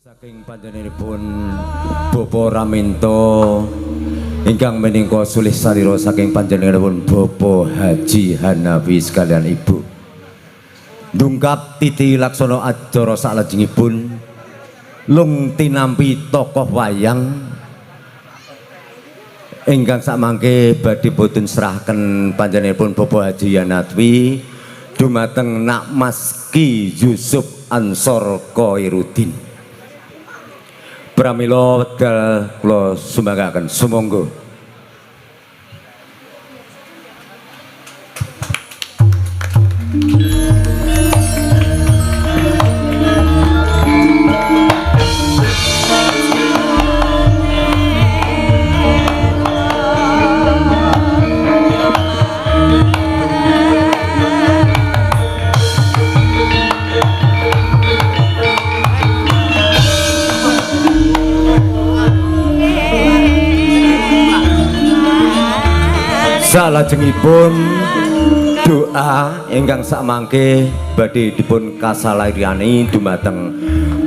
Saking panjenenganipun Bapak Raminto ingkang menika sulih sarira saking panjenenganipun Bapak Haji Hanafi sekalian Ibu ndungkap titi laksana acara salajengipun lung tinampi tokoh wayang ingkang sakmangke badhe boten serahaken panjenenganipun Bapak Haji Hanafi dumateng Nak Mas Ki Yusuf Ansor Khairuddin. Pramila wekdal kula sumbangaken sumangga. Salajengipun doa ingkang sakmangke badhe dipun kasalairani dumateng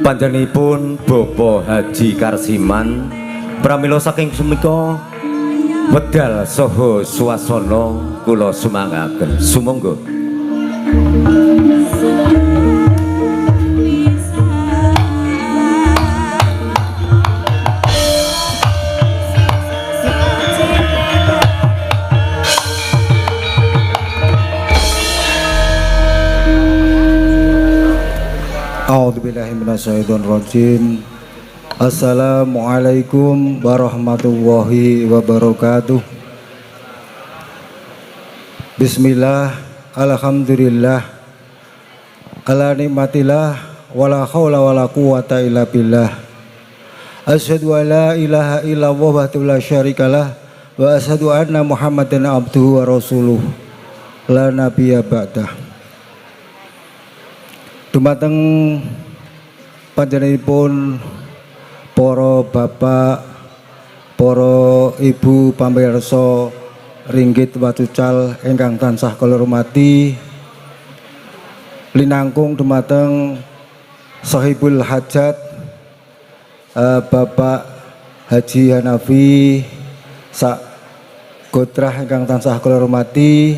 panjenenganipun Bapak Haji Karsiman. Pramila saking semika wedal saha swasana kula sumanggaken sumangga. A'udzubillahi minasyaitonirrajim. Assalamualaikum warahmatullahi wabarakatuh. Bismillah, alhamdulillah, ala nikmatillah, wala haula wala quwata illa billah. Asyhadu an la ilaha illallah wahdahu la syarikalah wa asyhadu anna Muhammadan abduhu wa rasuluh la nabiyya ba'dah. Dumateng panjenenganipun para bapak, para ibu pamirsa ringgit wacucal ingkang tansah kula hormati, linangkung dumateng sahibul hajat Bapak Haji Hanafi sak gotrah ingkang tansah kula hormati,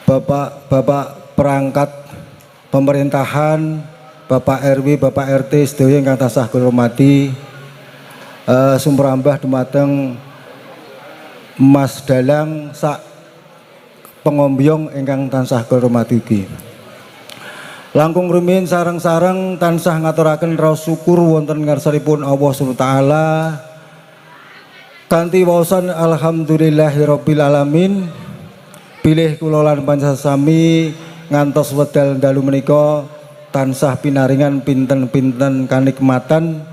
bapak-bapak perangkat pemerintahan, Bapak RW, Bapak RT sedaya ingkang tansah kula hormati, sumrambah dumateng Mas Dalang sak pengombyong ingkang tansah kula hormati ugi. Langkung rumiyin sareng-sareng tansah ngaturaken raos syukur wonten ngarsanipun Allah Subhanahu wa taala kanthi waosan alhamdulillahirabbil alamin. Pilih kula lan panjenengan sami ngantos wedal dalu menika tansah pinaringan pinten-pinten kanikmatan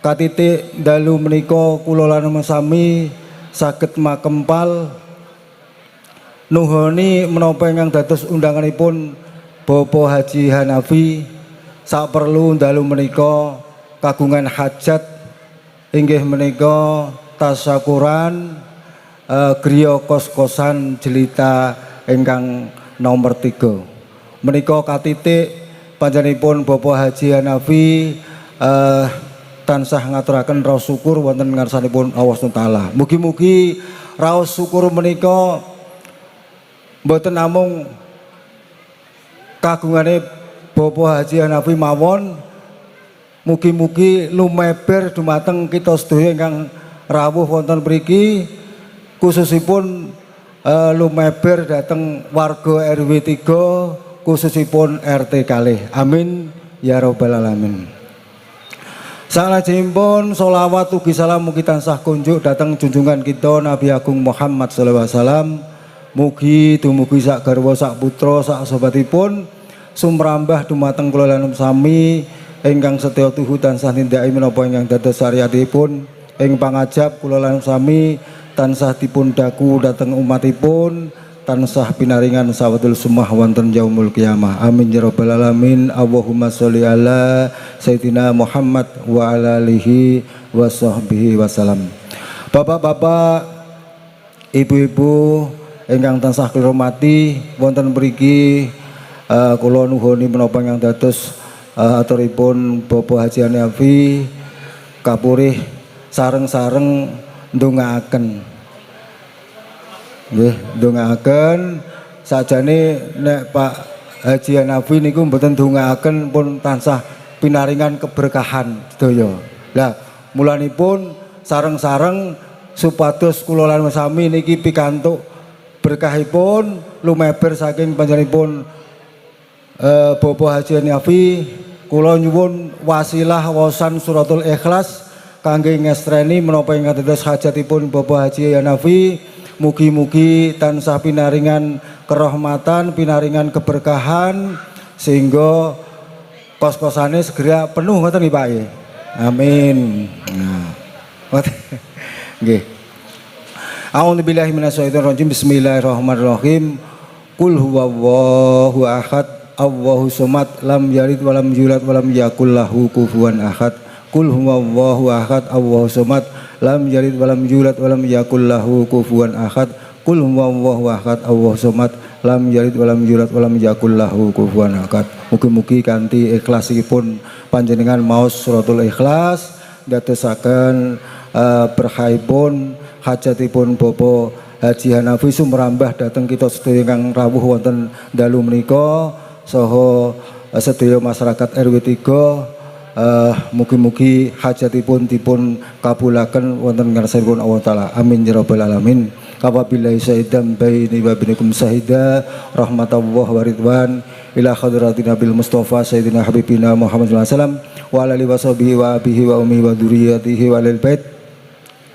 katitik dalu menika kula lan sami saged makempal nuhoni menapa ingkang dados undanganipun Bapak Haji Hanafi sak perlu dalu menika kagungan hajat inggih menika tasyakuran griya kos-kosan jelita ingkang nomor 3 menika katitik panjenenganipun Bapak Haji Hanafi tansah ngaturaken raos syukur wonten ngarsanipun Allah Subhanahu wa taala. Mugi-mugi raos syukur menika mboten namung kagungane Bapak Haji Hanafi mawon, mugi-mugi lumeber dumateng kita sedaya ingkang rawuh wonten mriki, khususipun lumeber dateng warga RW 3 khususipun RT kalih. Amin ya rabbal alamin. Salajengipun sholawat ugi salam mugi tansah kunjuk dateng junjungan kita Nabi Agung Muhammad sallallahu alaihi wasallam. Mugi dumugi sak garwa sak putra sak sobatipun sumrambah dumateng kula lan sami ingkang setya tuhu tansah nindakake menapa ingkang dados syariatipun ing pangajab kula lan sami tansah dipun daku dateng umatipun tansah pinaringan sawadul sumah wonten yaumul qiyamah. Amin ya rabbal alamin. Allahumma sholli ala sayyidina Muhammad wa ala alihi wa sahbihi wasallam. Bapak-bapak, ibu-ibu ingkang tansah kula hormati wonten mriki kula nuhuni menapa ingkang dados aturipun Bapak Haji Hanafi kapurih sareng-sareng ndongaaken. Nggih, ndongaaken sajane nek Pak Haji Hanafi niku mboten ndongaaken pun tansah pinaringan keberkahan sedaya. Lah, mulanipun sareng-sareng supados kula lan sami niki pikantuk berkahipun lumeber saking panjenenganipun Bapak Haji Hanafi, kula nyuwun wasilah waosan suratul Ikhlas kangge ngestreni menapa ingkang dados hajatipun Bapak Haji Hanafi. Mugi-mugi tansah pinaringan kerahmatan, pinaringan keberkahan sehingga kos-kosane segera penuh ngoten nggih Pak. Amin. Nah. Nggih. A'udzubillahi minasyaitonir rajim. Bismillahirrahmanirrahim. Qul huwallahu ahad, Allahus samad, lam yalid walam yulad walam yakul lahu kufuwan ahad. Qul huwallahu ahad, Allahus samad, lam yalid walam yulad walam yakul lahu kufuwan ahad. Qul huwallahu ahad, Allahus samad, lam yalid walam yulad walam yakul lahu kufuwan ahad. Mugi-mugi kanthi ikhlasipun panjenengan maos suratul Ikhlas dadosaken berkahipun hajatipun Bapak Haji Hanafi sumrambah dhateng kita sedaya ingkang rawuh wonten dalu menika saha sedaya masyarakat RW 3. Mugi-mugi hajatipun dipun kabulaken wonten ngarsanipun Allah taala. Amin ya rabbal alamin. Kawabillahi syaidan baini wa bainakum syahida rahmatullah wa ridwan ila hadratin nabil mustafa sayyidina habibina Muhammad sallallahu alaihi wasallam wa ala alihi washabihi wa abihi wa ummi wa dzurriyyatihi wa lil bait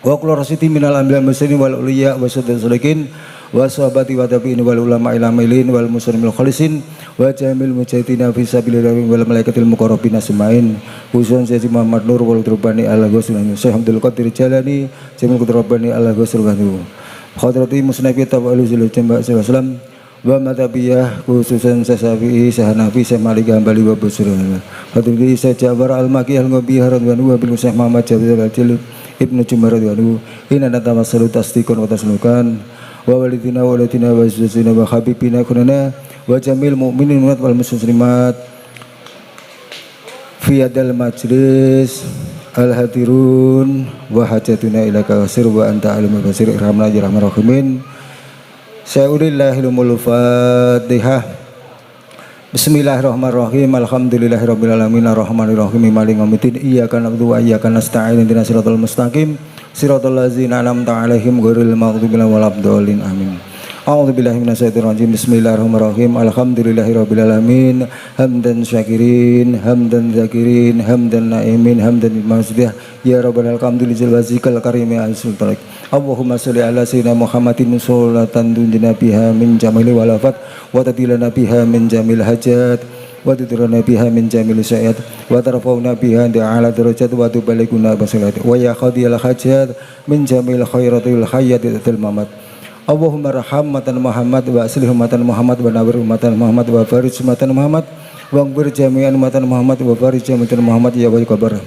wa kullu rasiti minal anbiya muslimin wal uliya wa sadiqin wa sahabati wa tabi'in wal ulama ilamailin wal muslimin khalisin wa jamil mujahidina fi sabilillah wal malaikatil muqarrabin asmain khususan Syekh Muhammad Nur wal Turbani al-Ghazali Syekh Abdul Qadir Jalani Syekh Turbani al-Ghazali Khadrati Musnafi Tawalu Jambak Sallallahu wa matabiyah khususan Syafi'i Hanafi Malik Hambali wa Busrana Khadrati Jabar al-Maki al-Ngabi radhiyallahu anhu Syekh Muhammad Jabir al-Jalil Ibnu Jumar radhiyallahu inna natawassalu tasdiqan wa taslukan wa walidina wa walidatina wa azwajina wa habibina kunana wa jamil mu'minin wal muslimat fi hadal majlis al-hadirun wa hajatuna ilaka wasir wa anta alimul basir irhamna ya rahman rahimin. Sa'ulillahil fatihah. Bismillahirrahmanirrahim. Alhamdulillahirabbil alamin arrahmanir rahim maliki yaumiddin iyyaka na'budu wa iyyaka nasta'in ihdinas siratal mustaqim siratal ladzina an'amta 'alaihim ghairil maghdubi 'alaihim waladdallin amin. A'udzubillahi minasyaitonir rajim. Bismillahirrahmanirrahim. Alhamdulillahirabbil alamin hamdan syakirin hamdan zakirin hamdan na'imin hamdan masdih ya rabbana alhamdulillahil wazikal karimi al-sultanik. Allahumma sholli ala sayyidina Muhammadin sholatan tunjina biha min jamili walafat wa tadilana biha min jamil hajat wa tudrana biha min jamil syai'at wa tarfa'una biha ala darajat wa tubaliguna basilat wa ya khadiyal hajat min jamil khairatil hayyatil mamat. Allahumma rahmatan Muhammad wa aslih ummatan Muhammad wa nawwir ummatan Muhammad wa farij ummatan Muhammad wa anbir jami'an ummatan Muhammad wa farij ummatan Muhammad ya wali kabar.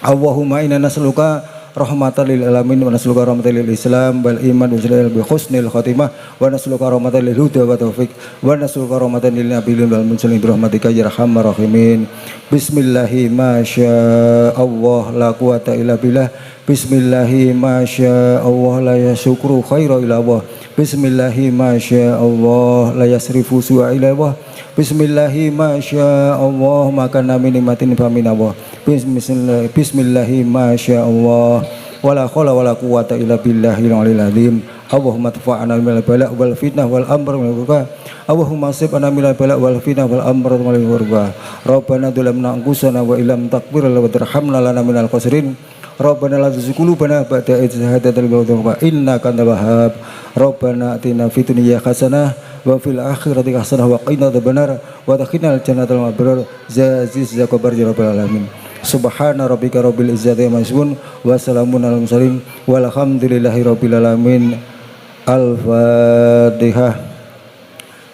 Allahumma inna nas'aluka rahmatan lil alamin wa nas'aluka rahmatan lil islam wal iman wa jalal bi husnil khatimah wa nas'aluka rahmatan lil huda wa taufiq wa nas'aluka rahmatan lil nabiyyin wal mursalin bi rahmatika ya arhamar rahimin. Bismillahi ma syaa Allah la quwata illa billah. Bismillahi ma syaa Allah la yasukru khaira illa Allah. Bismillahi ma syaa Allah la yasrifu su'a illa Allah. Bismillahi ma syaa Allah maka min nikmatin fa min Allah. Bismillahi ma syaa Allah wala haula wala quwata illa billahil aliyil azim. Allahumma tafa'ana minal bala' wal fitnah wal amr wal burka. Allahumma sib'ana minal bala' wal fitnah wal amr wal burka. Rabbana dzalamna anfusana wa illam taghfir lana wa tarhamna lana minal khasirin. Rabbana la tuzigh qulubana ba'da idh hadaytana wa hab lana innaka antal wahhab. Rabbana atina fid dunya hasanah wa fil akhirati hasanah wa qina adzabannar wa adkhilna jannatal mabrar zaziz zakabar ya rabbal alamin. Subhana rabbika rabbil izzati amma yasifun wa salamun alal mursalin walhamdulillahi rabbil alamin. Al-Fatihah.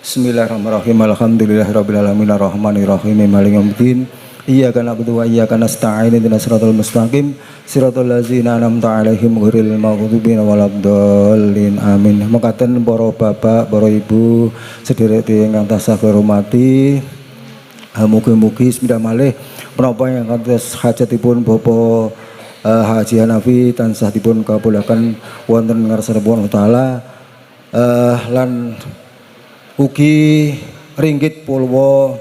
Bismillahirrahmanirrahim. Alhamdulillahirabbil alamin arrahmanir rahim maliki yaumiddin. Iyyaka na'budu wa iyyaka nasta'in ihdinas siratal mustaqim siratal ladzina an'amta 'alaihim ghairil maghdubi waladdallin amin. Mekaten para bapak, para ibu, sedherek ingkang tansah kula hormati, Mugi-mugi semidah malih menapa yang kantos hajatipun Bapak Haji Hanafi tansah dipun kabulaken wonten ngarsanipun Allah taala lan ugi ringgit pulwa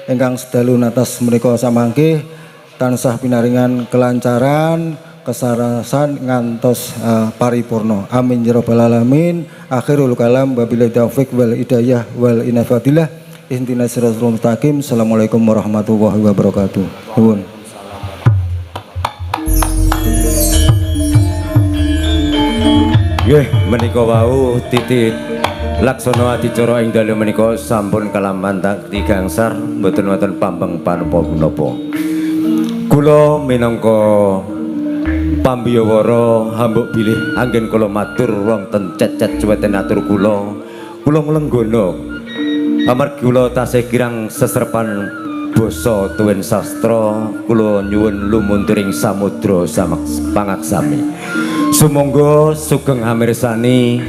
ingkang sedalu natas menika samangke tansah pinaringan kelancaran kesarasan ngantos paripurna amin ya rabbal alamin. Akhirul kalam wabillahi taufik wal hidayah wal inafatillah ihdinas siratal mustaqim. Assalamualaikum warahmatullahi wabarakatuh. Nuwun. Nggih menika wau titik laksana adicara ing dalu menika sampun kalamantak tigangsar mboten wonten pambeng panapa-menapa. Kula minangka pambiyawara hambuk bilih anggen kula matur wonten cecet cuweten atur kula nglenggana amargi kula tasih kirang seserpan basa tuwin sastra kula nyuwun lumunturing samudra pangaksami. Sumangga sugeng hamirsani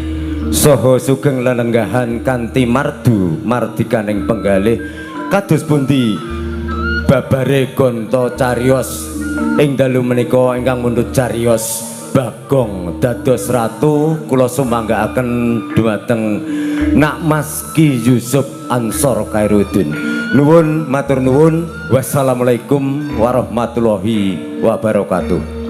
saha sugeng lenenggahan kanthi mardu mardikaning penggalih kados pundi babare gonta cariyos ing dalu menika ingkang mundhut cariyos Bagong dados ratu kula sumanggaaken dumateng Nak Mas Ki Yusuf Ansor Khairuddin. Nuwun matur nuwun. Wassalamualaikum warahmatullahi wabarakatuh.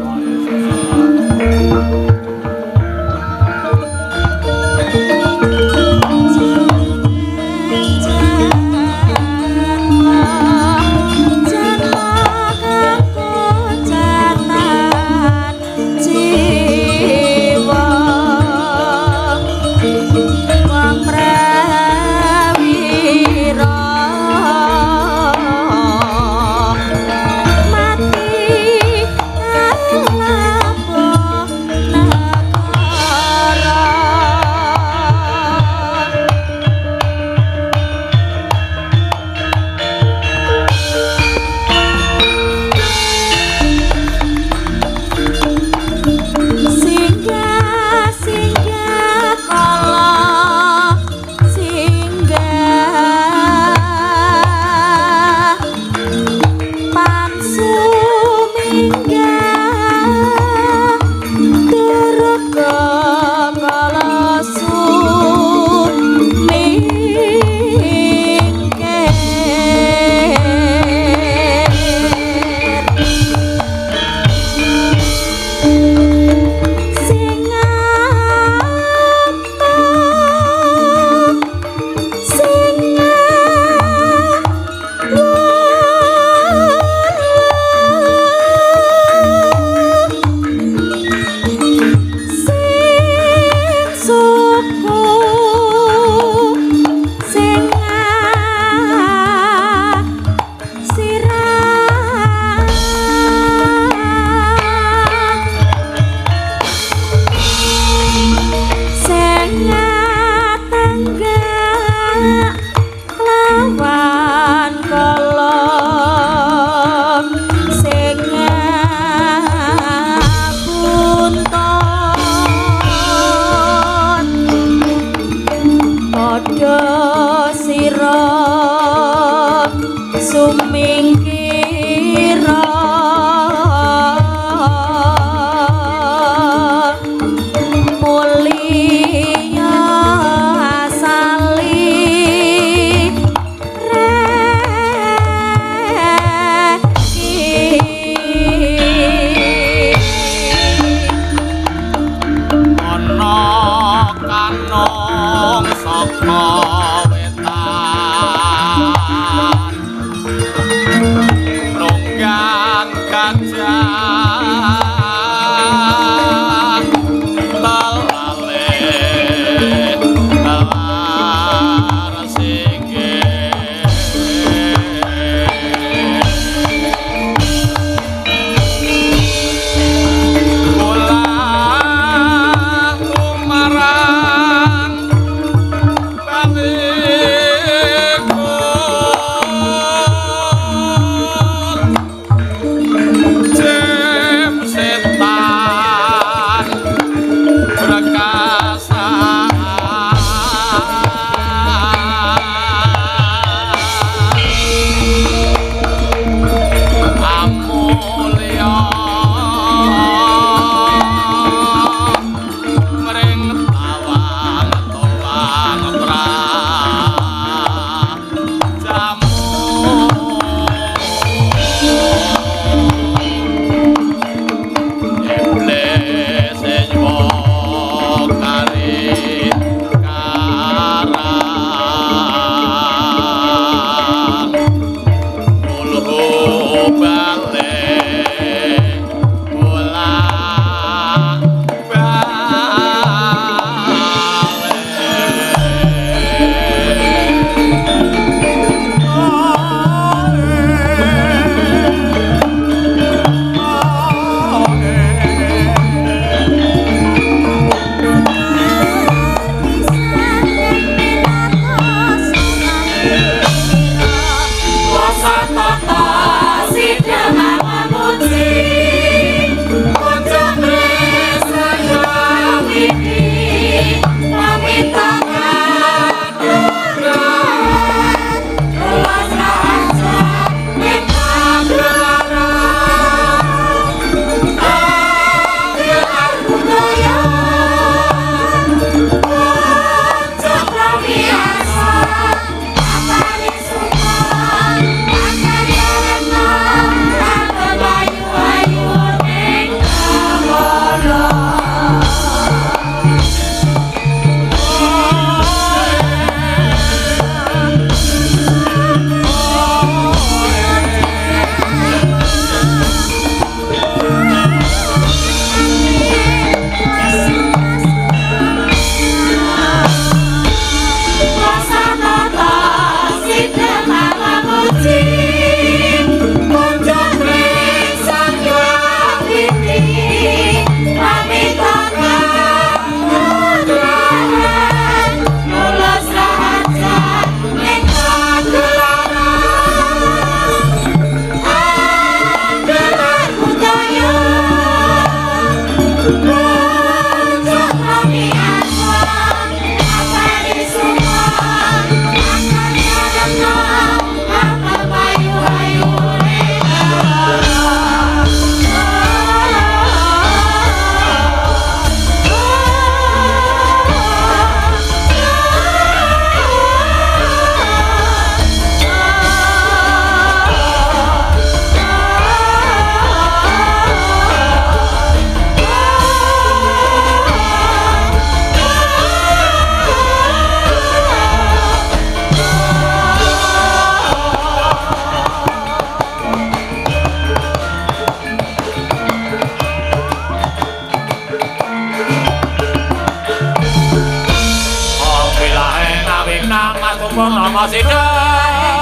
Nama Sida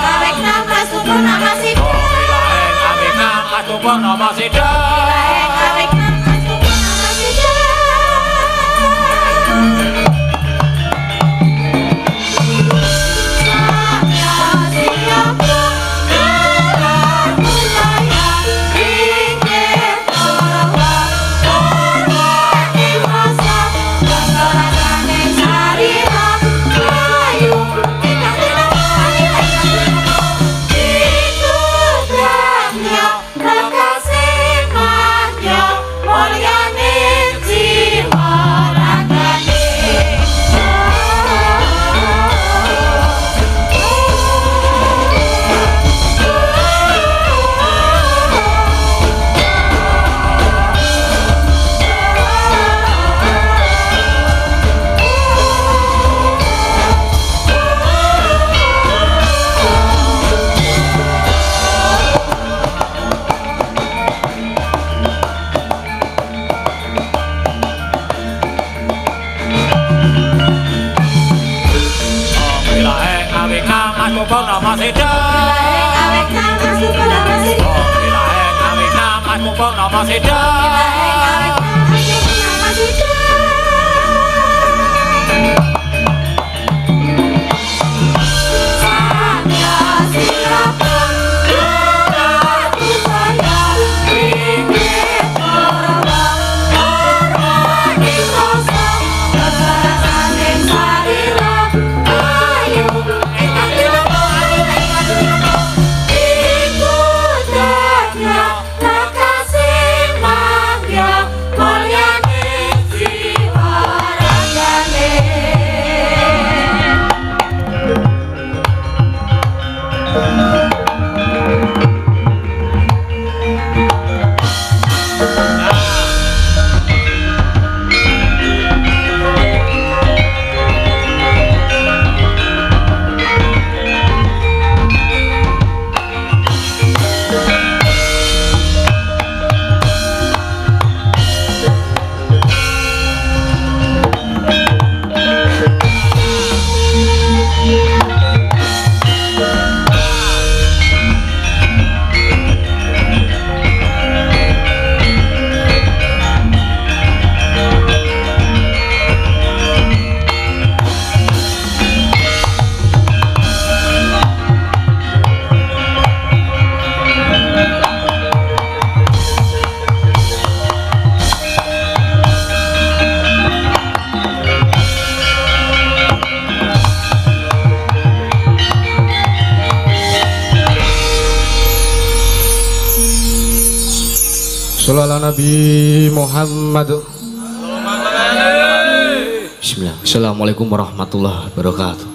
Awek nama Supur nama Sida Awek nama Supur nama Sida Awek nama Supur nama Sida Nama Sida Awek nama Supur nama Sida Awek nama Supur nama Sida Awek nama Supur nama Sida Sallallahu Nabi Muhammad. Bismillah. Assalamualaikum warahmatullahi wabarakatuh.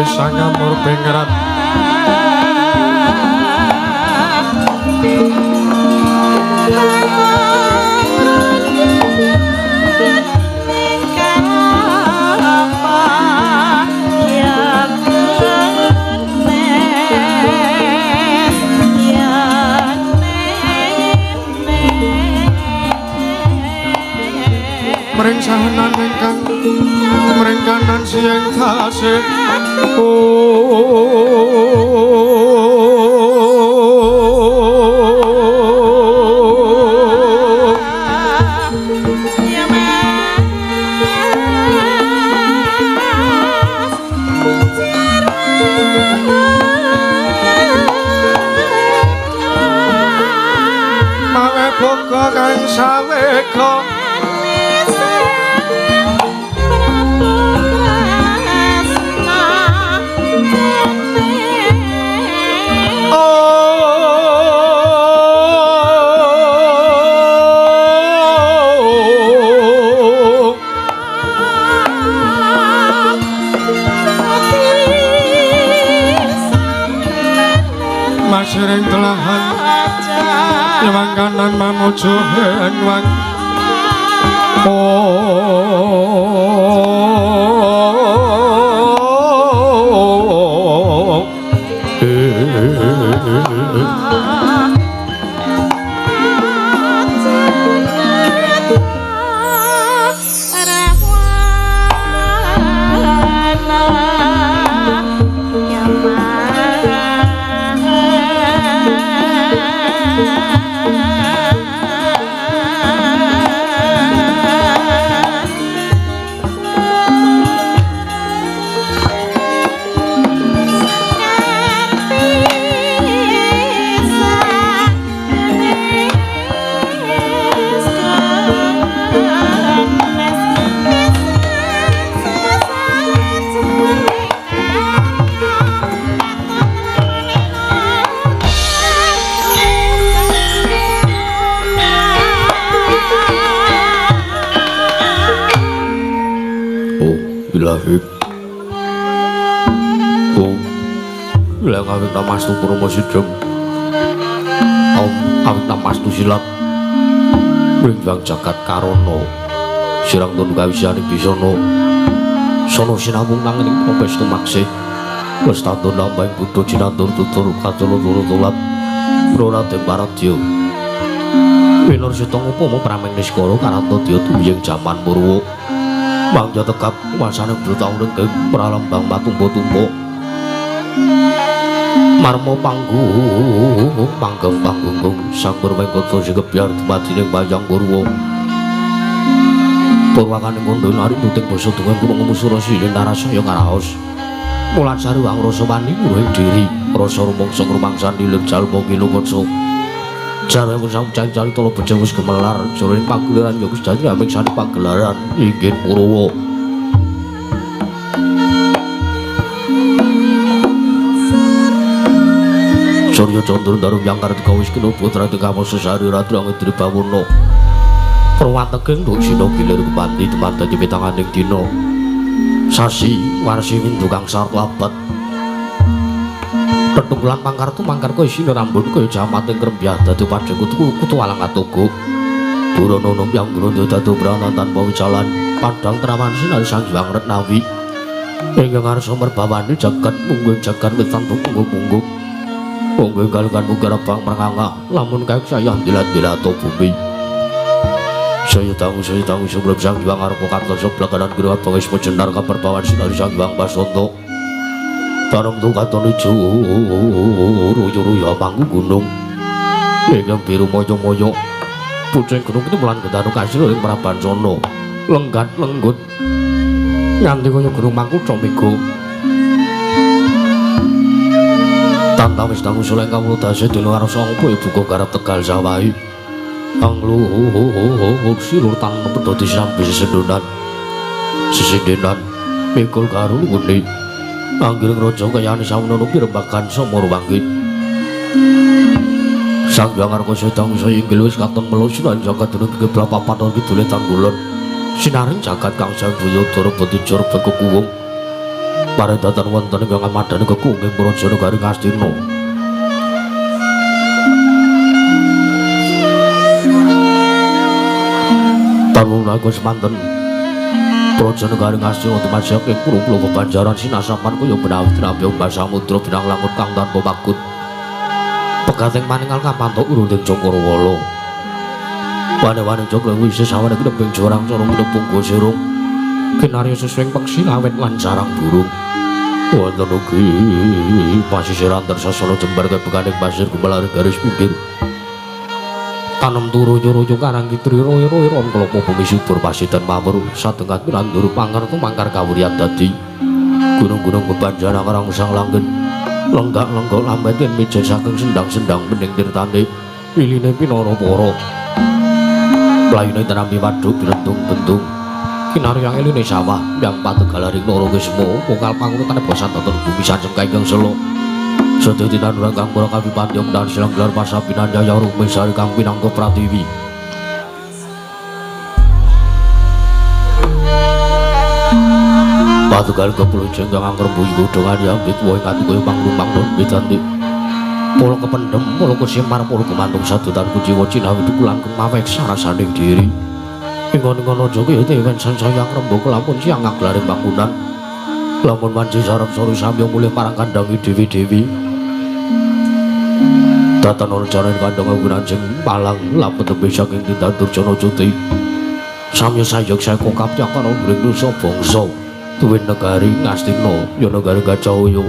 Sanyamur pengerat Mering sahanan ingkang mering kanan siang tasih mawe boga kang sawega Masering telahan Nyewang kanan mamuju henwang Bilang awit namastu Purma Sidhem Om awit namastu silat Bringbang jagat karono Sirang tun kawisani bisono Sono sinambung nanging propes tumaksih Lestandun nambah budo cinandur tutur kacolo turu tulat Rona tembaratio Winur sitong upomo prameng niskoro karanto dia tumjeng jaman Purwo Bangja tekap masane bertahun ke pralambang matumbo-tumbo Marmo panggung panggung sang berwengkoto sigebyar tematining Bajang Purwo Purwakaning kondo nari puting basa dengan gunung musura silih narasaya karaos Mulan sariwang rasa wani muruhing diri rasa rumangsa rumangsan dilip jalma kilungotso Jarang usang cari tolo bejeng wis gemelar jroning pagelaran ya Gusti aming sani pagelaran inggih Purwo Surya Candra darum yangkar kawis kena putra tekamo sesari ratu angin Tribawana Perwategeng duk sina gilir kepanti teman dadi petanganing dina Sasi warsi windu kang sarlabat Tetunggulan pangkartu mangkarku isine rambut kaya jamat ing krembyah dadi padheku kutu alang atuku. Burono yang grondo dadu brana tanpa wicalan padang terawan sinar Sang Hyang Retnawi. Ingkang ngarsa merbawani jagat mungguing jagat wetan punggung-punggung. Mungguing kalukan mugarabang meranganga lamun kaek sayah dilat-dilato bumi. Saya tahu sebelum Sang Hyang arupa kantosa blakanan geraha bangis mejenar kaperbawan sinar Sang Hyang Basanta. Tarung tu katon ijo ruyo-ruyo mangku gunung ingkang biru moyo-moyo pucing gunung itu mulan gedanu kasil ing Praban sono lenggat lenggut nganti kaya gunung mangku comego tantang wis dangu suleng kawula dase dene warsa apa ibu kok garap Tegal Sawahi anglu silur tanpa pedoti sampe sesendonan sesendenan mikul karo ngene Anggiling raja kayane sawono pirembagan Samara Wanggit. Sang Hyang Arkasa Sedang saya inggil wis katon melus lan jagat dening keblapa paton kidule tanggulon. Sinaring jagat kang Jayabaya Darabati Jor Bekuwung. Paredatan wonten ingkang amadane kekuwung Praja Negari Ngastina. Tanung lagu semanten Praja Negari Ngastina tumasyak ing pulo-pulo bebanjaran sinasapan kaya benawi trampi umbah samudra binang langut kang tanpa bakut. Pegateng maninggal kapantuk urunding Cangkarawala. Wane-wane joglo wis sawane gedheng jorang cara minepung gosirung. Kinarya sesuwing peksi awet lan sarang burung. Wonten ugi pasisiran tersasana jembar kebekaning pasir gumelari garis pinggir. Tanem turu-turu karang kitri roy-roy ron kelopo bumi subur pasidan mawur sadengat pirandur pangertu mangkar kawuryan dadi gunung-gunung bebanjana karang sang langgen lenggak-lenggok lambat yen mijen saking sendang-sendang bening tirtane iline pinara para playune terampi waduk bilentung-bentung kinaryang eline sawah yang pategalaring loro kesmo pokal pangurutane bosan tonton bumi sanjeng kanggang selo sedetinan urang kang para kawipatyong dan silang gelar pasapinan jaya rumisari kang pinangka pratiwi patugal kepulujeng kang angker buyi godhongan yambit woe kati kaya panglumpang non bidanti pola kependem pola kesimar pola kemantung sadutan kujiwa cinawi dukulan kemawek sarasaning diri ingon-ingon aja kaya dewen sansayang rembug lampun siang ngaglaring bangunan lamun manci sarep sori samyong mulih parang kandangi dewi-dewi datan ana jaraning kandhang gunanjing palang lapet tebih saking tindak Durjana Cuti samya sayog saya kokap cakar ngring nusa bangsa duwe negari Ngastina ya negari Gajahaya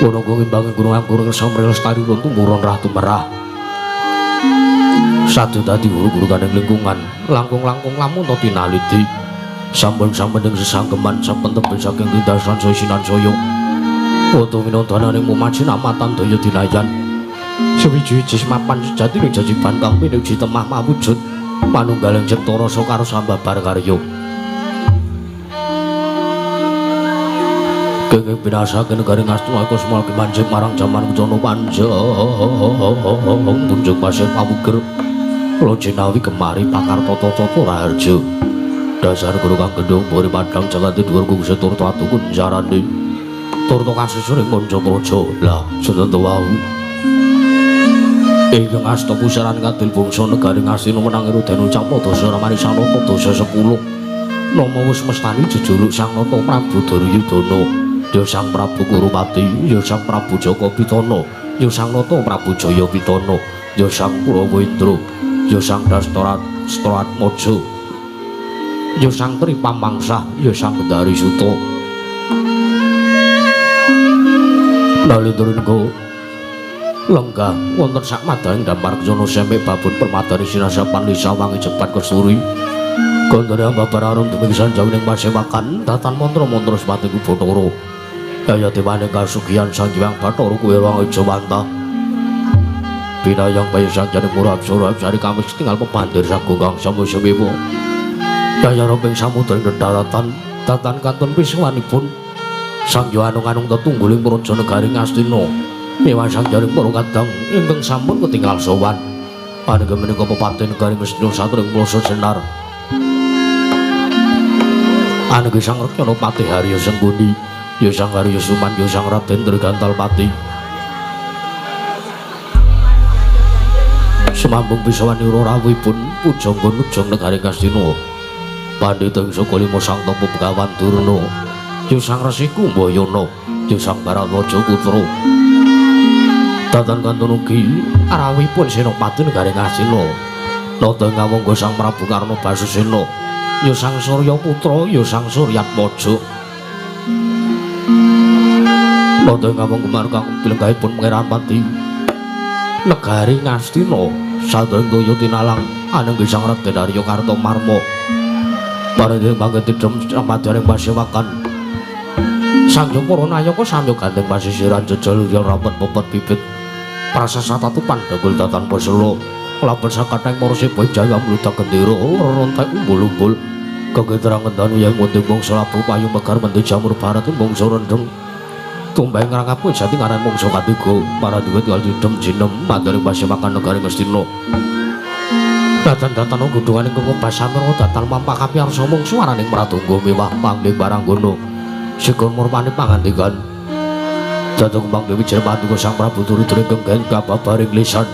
Wono ngimbanging gunung anggur kersa mril lestari runtu muron ratu merah satu dadi guru-guru kaning lingkungan langkung-langkung lamun to tinaliti sampun-sampun ing sesanggeman sampun tebel saking tindasan sinan saya foto minontonaning mumaji namatan daya dinayan sewiji-wiji mapan sejati ning jajiban kang pinuji temah mawujud manunggaling cipta rasa karo sambabar karya kenging binasaken negari Ngastina iku semua kimanjing marang jaman Kucana Panjang punjung pasir pawuger kula jinawi kemari pakarta-tata Raharja dasar guru kang gendhong bori padang jagate dhuwur kungsi turta atukun jarane turta kasusuring manca praja lah sedenta wau ingkang asta pusaran kadil bangsa negari Ngastina menang Rudenu Campadasa ramani sang nata dasa 10 nama wis mestani jejuluk sang nata Prabu Duryudana ya sang Prabu Kurupati ya sang Prabu Jaka Pitana ya sang nata Prabu Jaya Pitana ya sang Kurawa Indra ya sang Dastaratmaja ya sang Tri Pamangsah ya sang Gendari Suta nalindurengga lenggah wonten sak madaning dampar Kesana Sempik babon permadani sinasapan lisawangi cepat kesuri gandane ambabar arum demi sanjauning pasewakan datan mantra-mantra sepati Bathara kaya dewane kasugihan Sang Hyang Bathara kuwi wong Jawanta binayang bayi sanjane murab surab sari kamis tinggal pepandir sagung kang samusewewa kaya romping samudra daratan datan kanton piswanipun Sang Hyang Anung tetungguling Praja Negari Ngastina miwah sanjaring para kadang ingkang sampun ketinggal sowan paningga menika Pepati Negari Ngastina satring mlasa senar Ananging Sang Rekyana Patih Harya Sengguni ya Sang Harya Suman ya Sang Raden Trigantal Pati semambung bisa wanira rawuhipun pujangga nujang negari Kastina Pandhita Saka Lima Sang Tampa Begawan Durna ya Sang Resi Kumbayana ya Sang Bharatwaja Putra datan kantun ugi rawuhipun Senopati negari Kastina nata ngawangga Sang Prabu Karna Basusena ya Sang Surya Putra ya Sang Suryatmaja nata ngawangga marang pilengahipun Pangeran Pati negari Ngastina sadaya daya tinalang ananging Sang Raden Arya Kartamarma paring mangke tidhem samadyaning pasewakan Sang Para Nayaka samya gandeng pasisiran jejal ya rapet popet bibit prasasa tatupan dagul datan pasela laban sakathing para sipih jaya mludak gendera rontek umbul-umbul kangge terang ngendani yang munding mangsa labu payu megar mendi jamur barat mangsa rendeng tumbang ngrangapu jati ngaran mangsa katiga para duwit kali dem jinem mandharing pasewakan negari Ngastina datan-datan gudunganing kenging basamira datan mampakapi arsa mungsu araning pratungga mewah pangling baranggana sikur murmani pangandikan jatuh kembang Dewi Jermanduga Sang Prabu turu-turu kenggen kababaring lisan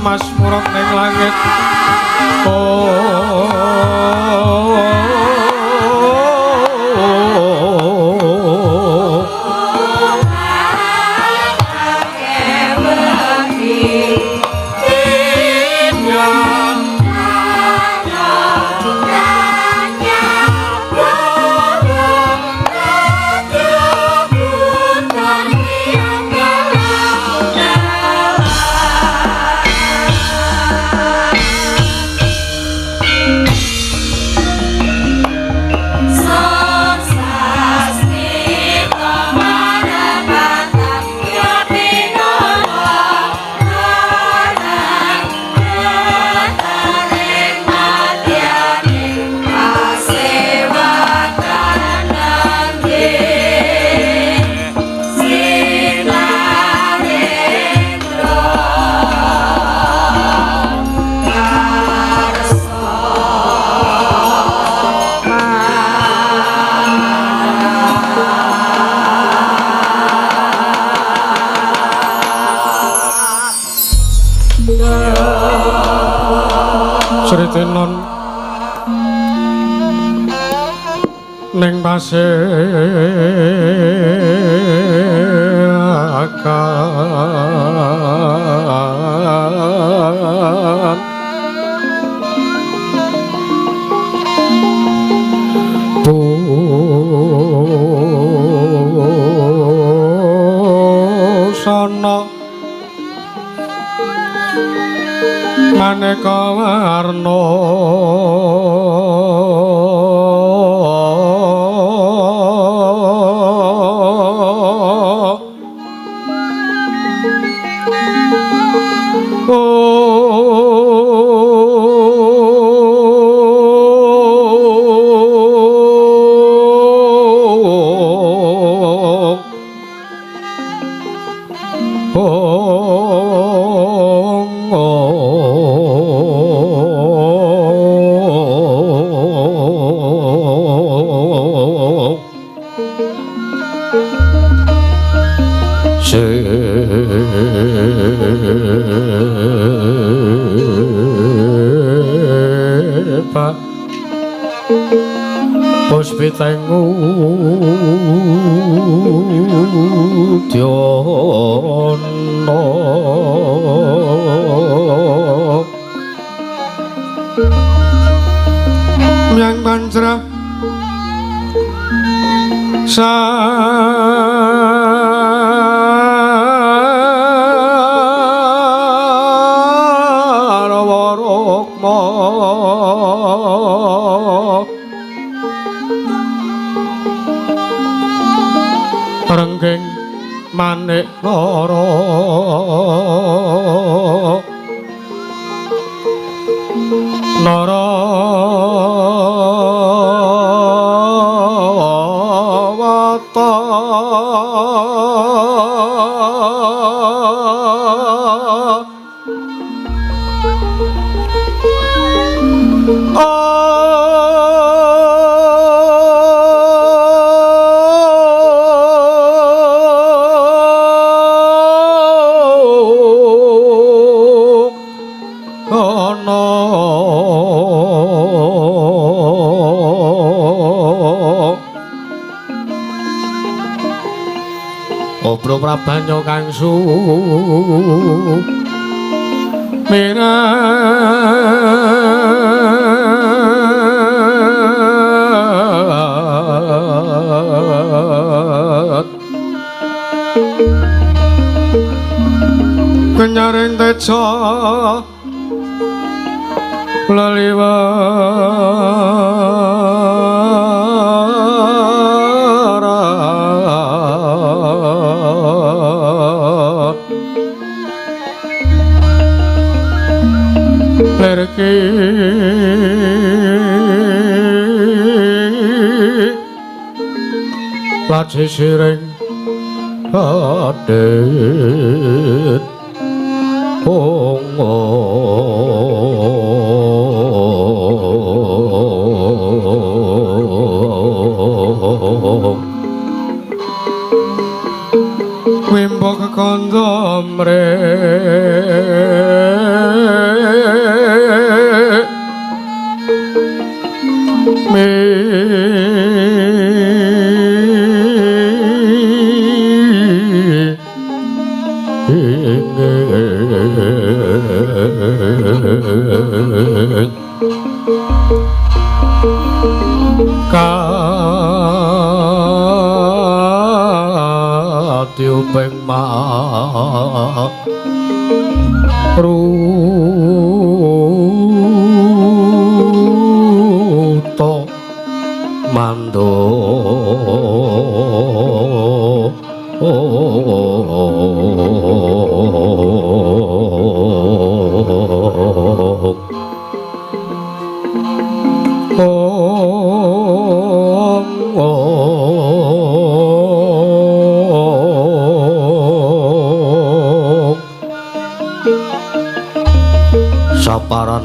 Mas murut ning langit titinon ning paseakan busana maneka warna Pak Puspitengu Dyono Myang Pancrah Rengging manik loro Narawata Obro prabanyo kang sumirat kenyaring teca laliwarat lerki laji siring adet Wimbo kekondom Katiupeng Ruto Mando Saparan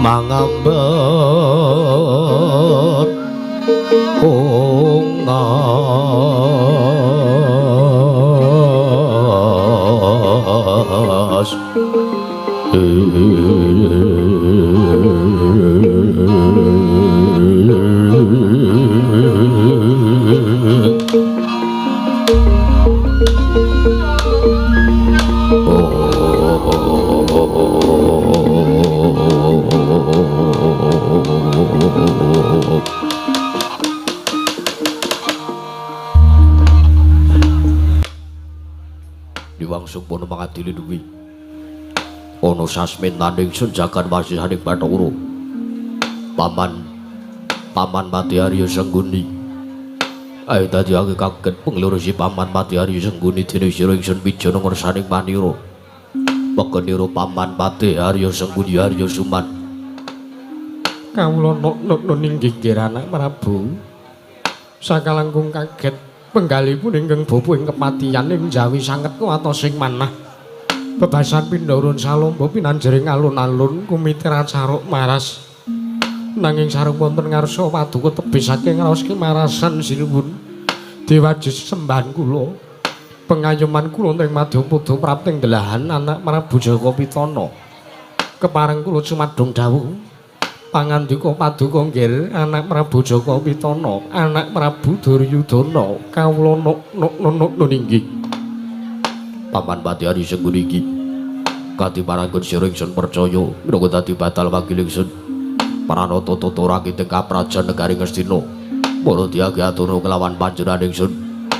mangambat ungas Diwangsung pono mangadili duwi. Ono sasmintaning senjakan wasihaning Bathara. Paman Mati Arya Sengguni. Ayo dadiake kaget penglurusi Paman Mati Arya Sengguni dene sira ingsun wijana ngersaning manira. Pekenira Paman Mati Arya Sengguni Arya Suman. Kawula nuk-nuk inggih anak Prabu. Sakalangkung kaget penggalipun ingkang bapa ing kepatian ing Jawi sanget kuwatos sing manah. Bebasan Pindharun Salomba pinanjering alun-alun kumitiran saruk maras. Nanging sareng wonten ngarsa paduka tebih saking raos kemarasan sinuwun diwajis sembahan kula pengayoman kula ing Madyapada prapting delahan anak Prabu Jaka Pitana kepareng kula sumadong dawuh pangandika paduka nggih anak Prabu Jaka Pitana anak Prabu Duryudana kawula nuk inggih Paman Mati Arya Sengguni iki kanthi paranggon sira ingsun percaya menawa dadi batal wakil ingsun Pranata-tata rakiting kaprajan negari Ngastina para diage aturna kelawan panjenengan ingsun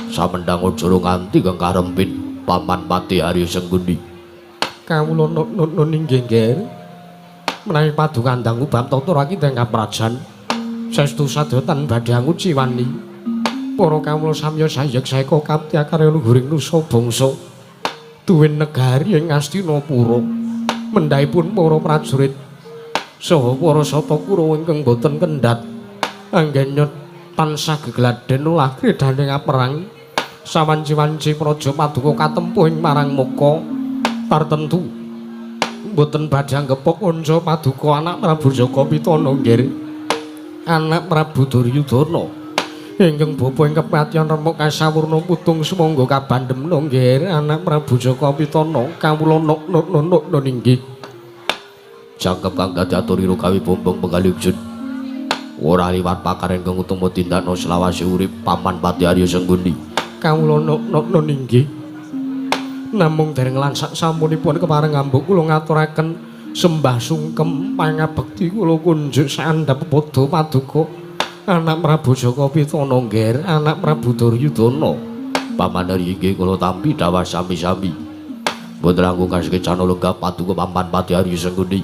samendang aja nganti kang karempin Paman Mati Arya Sengguni kawula nuk inggih nggih menawi paduka ndang ubam tata rakiting kaprajan saestu sadotan badhe anguci wani para kawula samya sayek saeka kapti akarya luhuring nusa bangsa duwin negari ing Astinapura mendhaipun para prajurit saha para sata Kurawa ingkang boten kendhat anggen tansah gegladen ulah kredaning perang sawanci-wanci praja paduka katempuh ing marang muka tartentu boten badhe anggepok unsa paduka anak Prabu Jaka Pitana nggih anak Prabu Duryudana ingkang bapa ing kepatian remuk kasawurna putung sumangga kabandhem nggih anak Prabu Jaka Pitana kawula nuk inggih jangkep kang dadiaturira gawe bombong penggali ingsun ora liwat pakar ingkang utama tindakna selawase urip Paman Mati Arya Sengguni kawula nuk inggih namung dereng lansak sampunipun kepareng ngambuk kula ngaturaken sembah sungkem pangabekti kula kunjuk sandhap padha paduka anak Prabu Jaka Pitana nggih anak Prabu Duryudana Paman Arya inggih kula tampi dawuh sami-sami boten langkung kaskecan lenggah paduka Paman Mati Arya Sengguni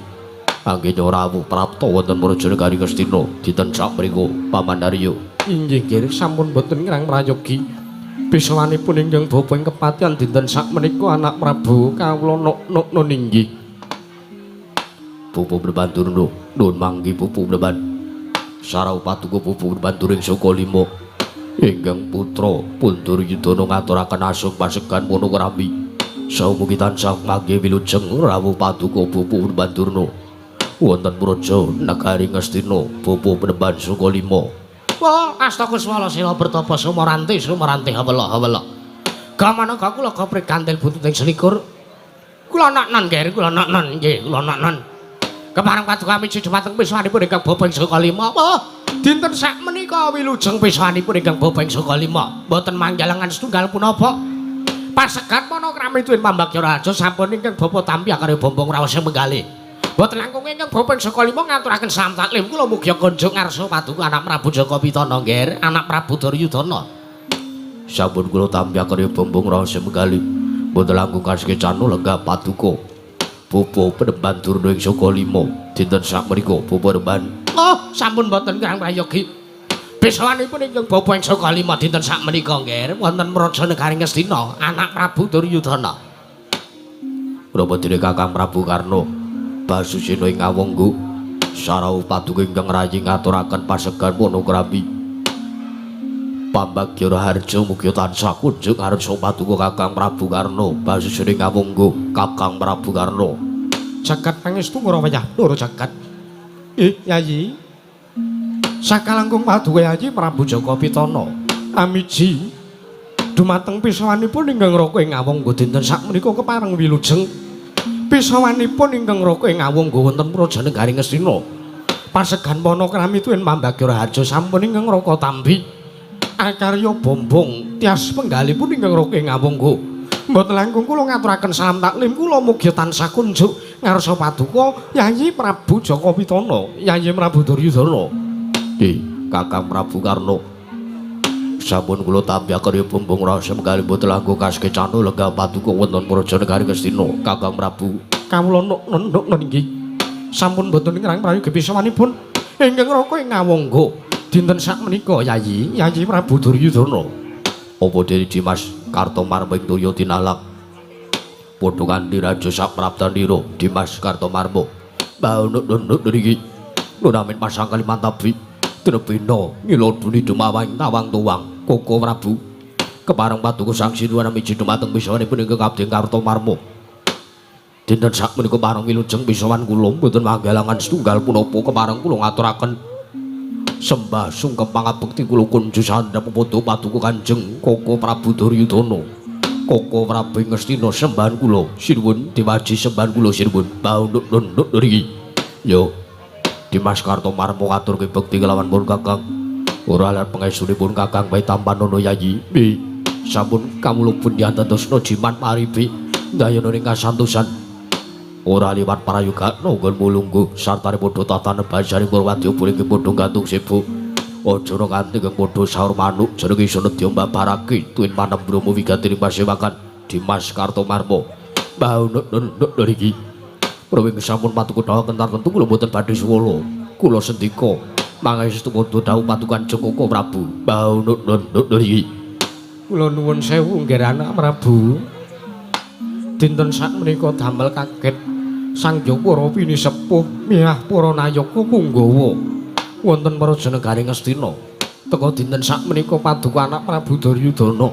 anggen rawuh prapta wonten praja negari Ngastina dinten sakmenika Paman Arya inggih nggih sampun boten ngrang prayogi bisawanipun ingkang bapa ing kepatian dinten sakmenika anak Prabu kawula nuk inggih Pupu Brabandurna nuwun manggi Pupu Braban sarau paduka Pupu Brabanduring Saka Lima ingkang putra Duryudana ngaturaken asung pasegan Monokrami saumugi tansah manggi wilujeng rawuh paduka Pupu Brabandurna wonten praja negari Ngastina Pupu Braban Saka Lima. Wah, astaga swala sila bertapa sumaranti hawala. Gamana kula koprik kantil bututing selikur. Kula naknan nggih, kula naknan. Kepareng paduka miji dhumateng piswanipun ingkang bapa ing Saka Lima. Wah, dinten sak menika wilujeng piswanipun ingkang bapa ing Saka Lima. Mboten manggalangan setunggal punapa. Pasegan Monokrami tuwin Pambagya Raja sampun ingkang bapa tampi akarya bombong raos menggalih. Boten langkung ingkang bapa ing Saka Lima ngaturaken salam taklim kula mugi kunjung ngarsa paduka anak Prabu Jaka Pitana nggih anak Prabu Duryudana sampun kula tampi akarya bombong raos menggalih boten langkung kaskecan lenggah paduka Pupu Brabandurna ing Saka Lima dinten sakmenika Pupu Braban sampun boten kirang prayogi bisawanipun ingkang bapa ing Saka Lima dinten sakmenika nggih wonten praja negari Ngastina anak Prabu Duryudana Rama dene Kakang Prabu Karna Basusena ing Ngawangga sarau paduka ingkang rayi ngaturaken pasegan Monokrami Pambagya Raharja mugi tansah kunjung ngarsa paduka Kakang Prabu Karna Basusena ing Ngawangga Kakang Prabu Karna jagat pangestu ora wayah loro jagat Yayi sakalangkung paduka Yayi Prabu Jaka Pitana amiji dumateng pisawanipun ingkang raka ing Ngawangga dinten sakmenika kepareng wilujeng pisawanipun ingkang raka ing Ngawangga wonten praja negari Ngastina pasegan Monokrami tuwin Pambagya Raharja sampun ingkang raka tampi akarya bombong tias penggalipun ingkang raka ing Ngawangga mboten langkung kula ngaturaken salam taklim kula mugi tansah kunjuk ngarsa paduka Yayi Prabu Jaka Pitana Yayi Prabu Duryudana Kakang Prabu Karna sampun kula tambyaken bumbung rasa menggali boten langkung kaske cano lega paduka wonten praja negari Ngastina Kakang Prabu. Kawula nuk inggih. Sampun boten ngrang prayogi bisawanipun ingkang raka ing ngawangga dinten sakmenika Yayi Prabu Duryudana. Apa dene Dimas Kartomarma ing Durya tinalak padha kanthi raja sapraptanira Dimas Kartomarma. Nuk niki nunamin pasang Kalimantabi Drepina ngiloduni dumawang tawang tuwang Koko Prabu kepareng paduka sang sinuwun miji dumateng bisawanipun ingkang Abdi Kartomarma. Dinten sakmenika pareng wilujeng bisawan kula mboten manggalangan setunggal punapa kepareng kula ngaturaken sembah sungkem pangabekti kula kunju sandhap padha paduka Kanjeng Koko Prabu Duryudana. Koko Prabu Ngastina sembahan kula sinuwun diwaji sembahan kula sinuwun. Nuk niki. Yo Dimas Kartomarma ngaturke bekti kelawan pun Kakang. Ora lan pengesunipun Kakang bae Tampanono Yayi. Bi sampun kawula pun diantosna jiman paribi dayana ing kasantosan. Ora liwat prayoga nonggon mulungguh sartane padha tatanen basane Purwadya punika padha gantung sibuk. Aja ora nganti kang padha saur manuk jenenge Sunedya mbabarake tuwin panembromo wigatining pasewakan Dimas Kartomarma. Nuk niki. Prawing sampun patuku dawa kentar-kentu kula boten badhe suwala. Kula sendika mangestu padha dawuh patukan Koko Prabu. Nuk niki. Kula nuwun sewu nggih anak Prabu. Dinten sakmenika damel kaget Sang Jawara pinisepuh miyah para nayaka Punggawa wonten praja negari Ngastina. Teka dinten sakmenika paduka anak Prabu Duryudana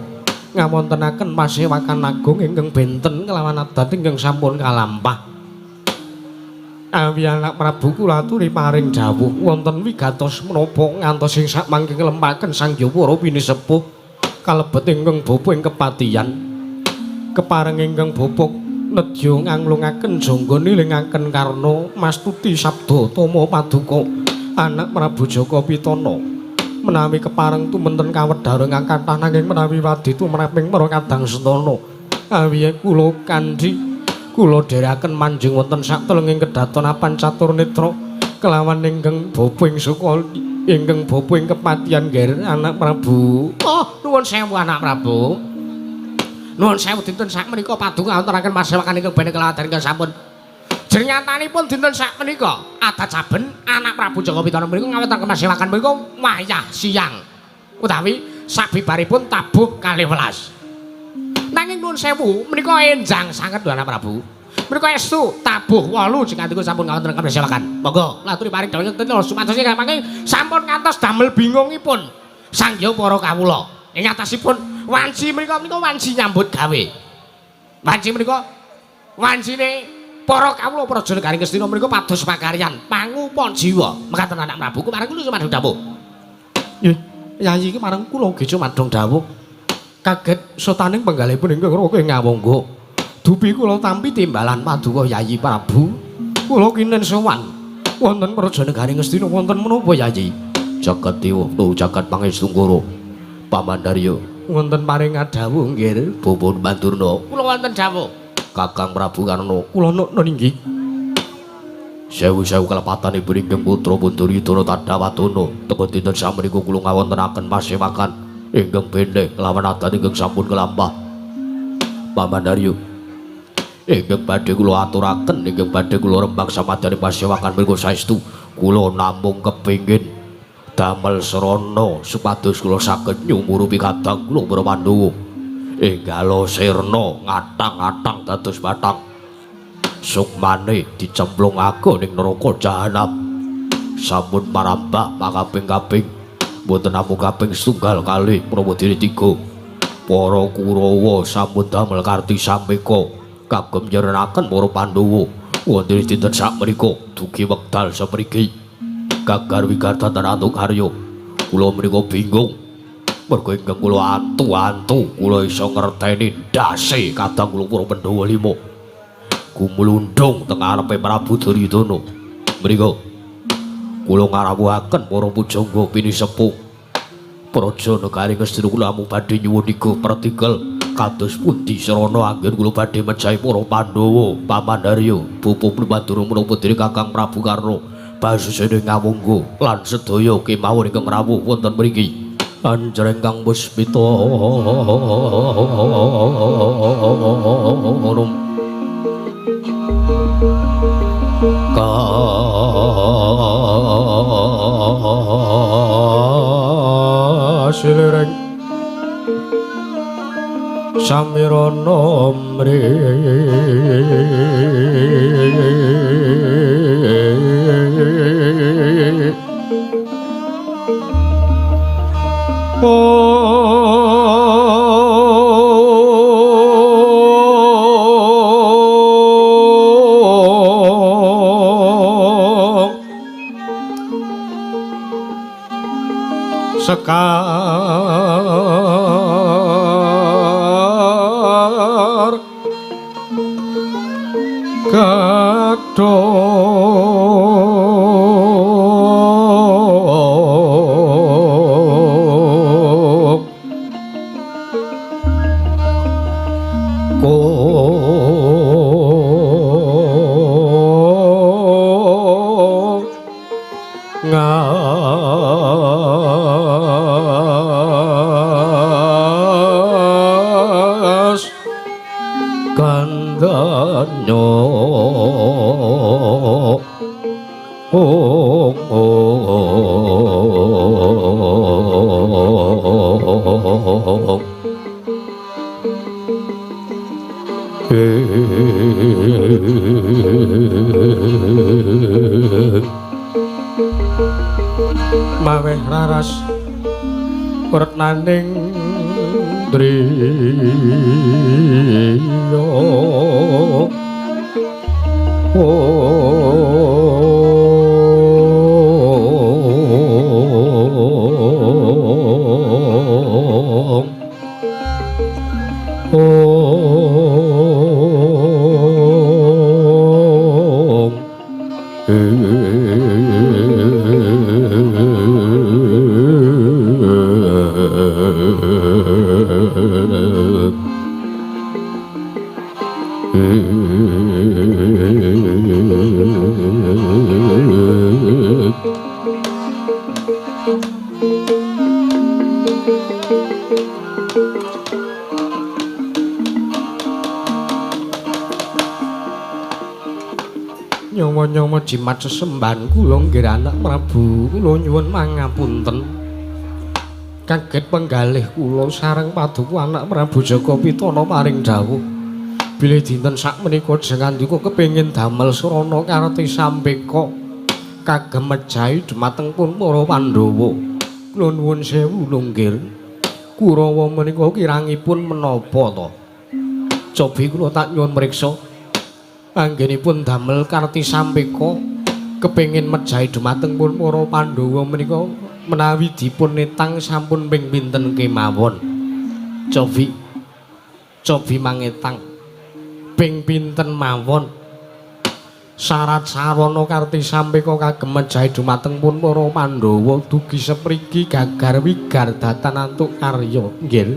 ngawontenaken pasewakan agung ingkang benten kelawan adat ingkang sampun kalampah. Awi anak Prabu kula aturi paring dawuh wonten wigatos menapa ngantos ing sakmangking lempaken Sang Jawara pinisepuh kalebet ingkang bapa ing kepatihan. Kepareng ingkang bapa nedya nganglungaken jangga nilingaken karna mastuti sabda tama paduka anak Prabu Jaka Pitana. Menawi kepareng tumenten kawedhareng kathah nanging menawi wadi tumraping para kadang sentana. Awi kula kanthi kula dherekaken manjing wonten saktelenging kedatonapan catur netra kelawan ingkang bapa ing suka ingkang bapa ing kepatihan nggih anak Prabu. Oh, nuwun sewu anak Prabu. Nuwun sewu dinten sakmenika paduka ngawontenaken pasewakan ingkang bene kelawan ingkang sampun. Jenenyatanipun dinten sakmenika adat saben anak Prabu Jaka Pitana menika ngawontenaken pasewakan menika wayah siang utawi sabibaripun tabuh 12. Nanging nuwun sewu menika enjang sanget lho anak Prabu. Menika estu tabuh 8 jengandika sampun ngawontenaken pasewakan. Monggo laturi paring dawuh ten sumados ingkang mangke sampun ngantos damel bingungipun sangya para kawula. Ing atasipun wanci menika wanci nyambut gawe. Wanci menika wancine para kawula praja negari Ngastina menika pados pakaryan pangupa jiwa. Mekaten anak Prabu kumareng kula sumadong dawuh. Nggih, Yayi iki marang kula ugi sumadong dawuh. Kaget sotaning penggalipun ingkang raka ing ngawangga. Dupi kula tampi timbalan paduka Yayi Prabu. Kula kinen sowan wonten praja negari Ngastina wonten menapa Yayi? Jagat dewa, jagat pangestu Pamandarya wonten paring dawuh nggih Bapa Mandurna. Kula wonten dawuh Kakang Prabu Karna. Kula nuk nggih. Sewu-sewu kalepatanipun ingkang putra Duryudana Tadawatana. Teka dinten sakmenika kula ngawontenaken pasewakan ingkang bene kelawan adat ingkang sampun kelampah. Pamandarya ingkang badhe kula aturaken ingkang badhe kula rembang samadyaning pasewakan menika saestu kula namung kepingin damel srana supados kula saged nyumurupi kadang kula para Pandhawa enggalo sirna ngatang-atang dados bathang sukmane dicemplungake ning neraka jahanam sampun parambah makaping-kaping mboten namung kaping setunggal kalih Prawadini 3 para Kurawa sampun damel karti sampeka kagem nyerenaken para Pandhawa wonten dinten sakmenika dugi wekdal sapriki Gagar wigatatan antuk karya kula menika bingung merga ingkang kula antu-antu kula iso ngerteni ndase kadang kula para Pandhawa 5 gumlundhung teng arepe Prabu Duryudana menika kula ngarawuhaken para pujangga pinisepuh praja negari Ngastina kula amung badhe nyuwun iga pertikel kados pundi srana anggen kula badhe mejahi para Pandhawa Pamandarya Bapa Mandura menapa dene Kakang Prabu Karna basusane ngawungga lan sedaya kemawon ingkang rawuh wonten mriki anjreng kang puspita kasilireng samirana mri sekar kadok ngas kandanyo maweh raras retnaning driya nyawa-nyawa jimat sesembahan kula nggih anak Prabu kula nyuwun mangapunten kaget penggalih kula sareng paduka anak Prabu Jaka Pitana paring dawuh bilih dinten sakmenika jengandika kepengin damel srana kareti sampeka kagem mejahi dhumateng pun para Pandhawa kula nuwun sewu lunggir Kurawa menika kirangipun menapa to cobi kula tak nyuwun mriksa anggenipun damel karti sampeka kepengin mejahi dhumateng pun para Pandhawa menika menawi dipun netang sampun ping pinten kemawon cobi mangetang ping pinten mawon syarat sarana karti sampeka kagem mejahi dhumateng pun para Pandhawa dugi seprigi gagar wigar datan antuk karya nggih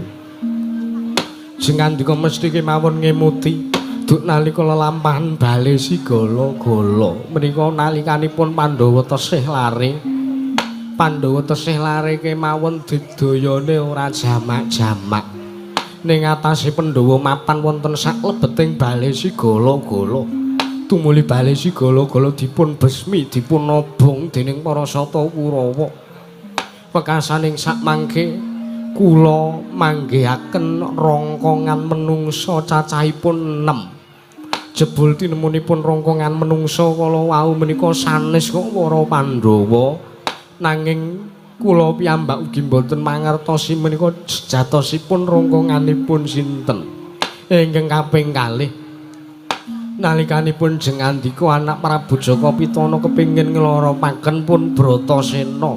jengandika mesti kemawon ngemuti duk nalika lelampahan bale sigala-gala menika nalikanipun Pandhawa tesih lare kemawon didayane ora jamak-jamak ning atase Pandhawa mapan wonten sak lebeting bale sigala-gala tumuli bale sigala-gala dipun besmi dipun obong dening para sata Kurawa pekasaning sak mangke kula manggihaken rongkongan menungsa cacahipun 6 jebul tinemunipun rongkongan menungsa kala wau menika sanes kok para Pandhawa nanging kula piyambak ugi boten mangertosi menika jatosipun rongkonganipun sinten ingkang kaping kalih nalikanipun jengandika anak Prabu Jaka Pitana kepingin ngloropaken pun Bratasena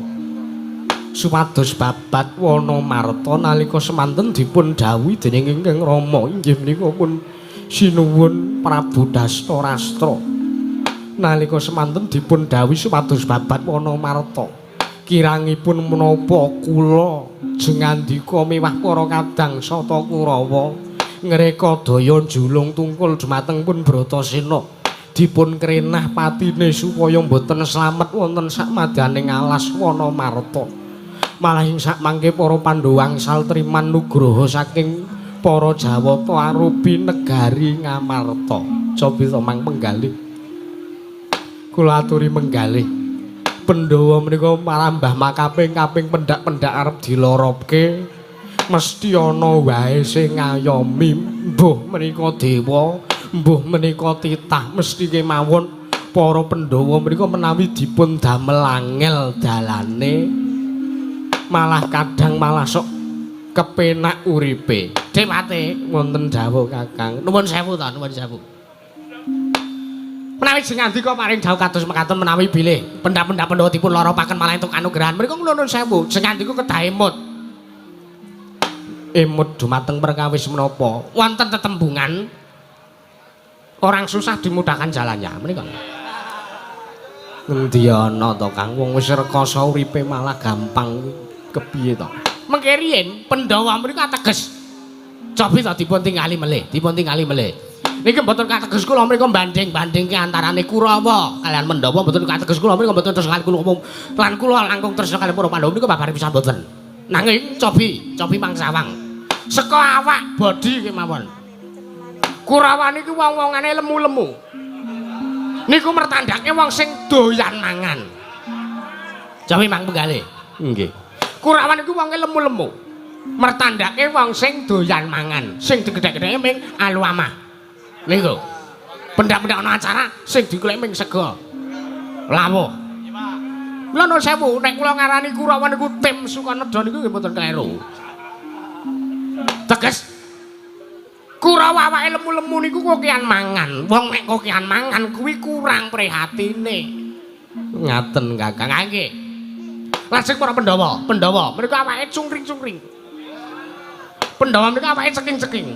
supados babat wana marta nalika semanten dipun dawuhi dening ingkang Rama inggih menika pun sinuwun Prabu Dastarastra nalika semanten dipun dawuhi supados babat wana marta kirangipun menapa kula jengandika miwah para kadang sata Kurawa ngreka daya julung tungkul dhumateng pun Bratasena dipun krenah patine supaya mboten slamet wonten sakmadaning alas wana marta malah ing sak mangke para Pandhawa angsal triman nugraha saking para Jawata arupi negari Ngamarta. Cobi to mang penggalih. Kula aturi menggalih. Pandhawa menika marambah makaping-kaping pendak-pendak arep diloropke. Mesti ana wae sing ngayomi, mbuh menika dewa, mbuh menika titah, mesti kemawon para Pandhawa menika menawi dipun damel angel dalane malah kadang malah sok kepenak uripe. Dewate wonten dawuh Kakang. Nuwun sewu ta, nuwun sewu. Menawi sing ngandika paring dawuh kados mekaten menawi bilih pendak-pendak Pandhawa dipun loropaken malah entuk kanugrahan menika nuwun sewu. Sing ngandika kedah emut dumateng perkawis menapa wonten tetembungan orang susah dimudahkan jalannya menika ngendi ana to Kang wong wis rekoso uripe malah gampang kepiye to mengke riyen Pandhawa menika ateges cobi to dipun tingali melih niki mboten kateges kula menika banding-bandingke antarane Kurawa kalian Pandhawa mboten kateges kula menika mboten terus kali kula ngomong lan kula langkung tresna kalian para Pandhawa menika babar pisan mboten nanging cobi pangsawang saka awak bodi kemawon. Kurawa niku wong-wongane lemu-lemu. Niku mertandake wong sing doyan mangan. Jawi mang penggalih. Nggih. Kurawa niku wonge lemu-lemu. Mertandake wong sing doyan mangan, sing digedhek-gedheke ming alu amah. Niku. Pendak-pendak ana acara sing dikulek ming sega. Lawuh. Lha nuwun sewu, nek kula ngarani Kurawa niku tim Sukaneda niku nggih mboten kleru. Teges Kurawa awake lemu-lemu niku kokean mangan. Wong nek kokean mangan kuwi kurang prihatine. Ngaten Kakang nggih. Lajeng para Pandhawa menika awake cungkring-cungkring. Pandhawa menika awake ceking-ceking.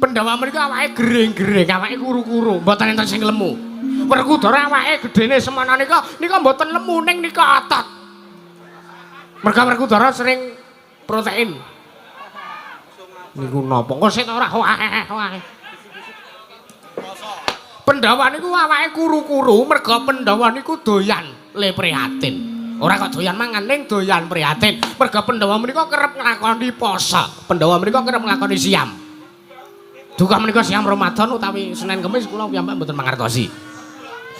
Pandhawa menika awake gering-gering, awake kuru-kuru, mboten enten sing lemu. Werkudara awake gedene semana nika mboten lemu ning nika otot. Merga Werkudara sering protein. Niku napa? Kok sik ora wae. Pandhawa niku awake kuru-kuru, merga Pandhawa niku doyan le prihatin. Ora kok doyan mangan ning doyan prihatin. Merga Pandhawa menika kerep nglakoni poso. Pandhawa menika kerep nglakoni siam. Duka menika siam Ramadan utawi Senin Kamis kula piyambak mboten mangertosi.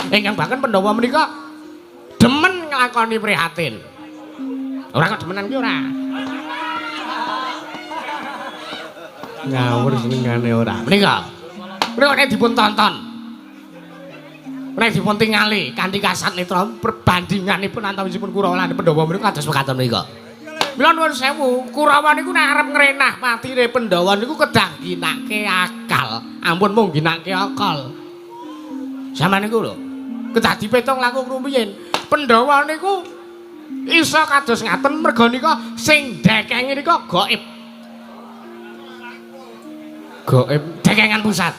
Ingkang bahkan Pandhawa menika demen nglakoni prihatin. Ora kok demenan ki ora. Ngawur senengane ora. Menika nek dipun tonton. Nek dipun tingali kanthi kasat netra perbandinganipun antawisipun Kurawa lan Pandhawa menika kados mekaten menika. Mila nuwun sewu, Kurawa niku nek arep ngrenah patine Pandhawa niku kedah ginake akal. Ampun mung ginake akal. Sampeyan niku lho, kedah dipetung langkung rumiyin. Pandhawa niku iso kados ngaten merga nika sing dekenge nika gaib. Gaib dekengan pusat.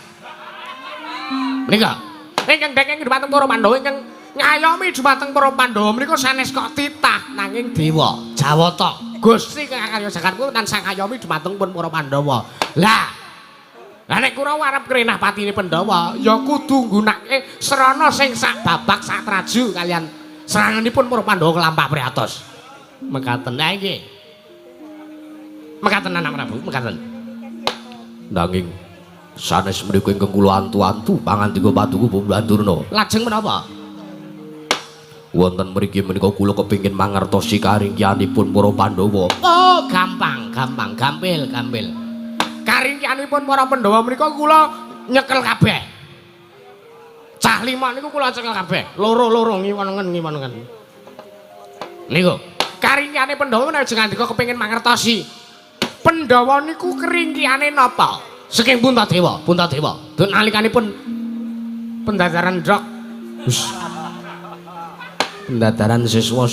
Nika ingkang dekenge dhumateng para Pandhawa ingkang ngayomi dhumateng para Pandhawa menika sanes kok titah nanging dewa Jawata. Gusti Kakang Jagatku tansah ngayomi dhumateng pun para Pandhawa. Lah nek Kurawa arep krenah patine Pandhawa ya kudu nggunakake serana sing sak babak sak traju kalian seranganipun para Pandhawa kelampah priatos. Mekaten nggih. Mekaten anak Prabu, mekaten. Nanging sanes menika ingkang kula antu-antu pangandika patuku Bambandurna. Lajeng menapa? Wonten mriki menika kula kepengin mangertosi karingkianipun para Pandhawa. Oh, gampang, gampil. Karingkianipun para Pandhawa menika kula nyekel kabeh. Cah 5 niku kula cekel kabeh. Loro-loro ngiwon-ngiwon. Niku. Karingkiane Pandhawa menawi ngandika kepengin mangertosi. Pandhawa niku keringkiane napa? Saking Puntadewa. Dun nalikanipun pendadaran drog. Pendadaran siswa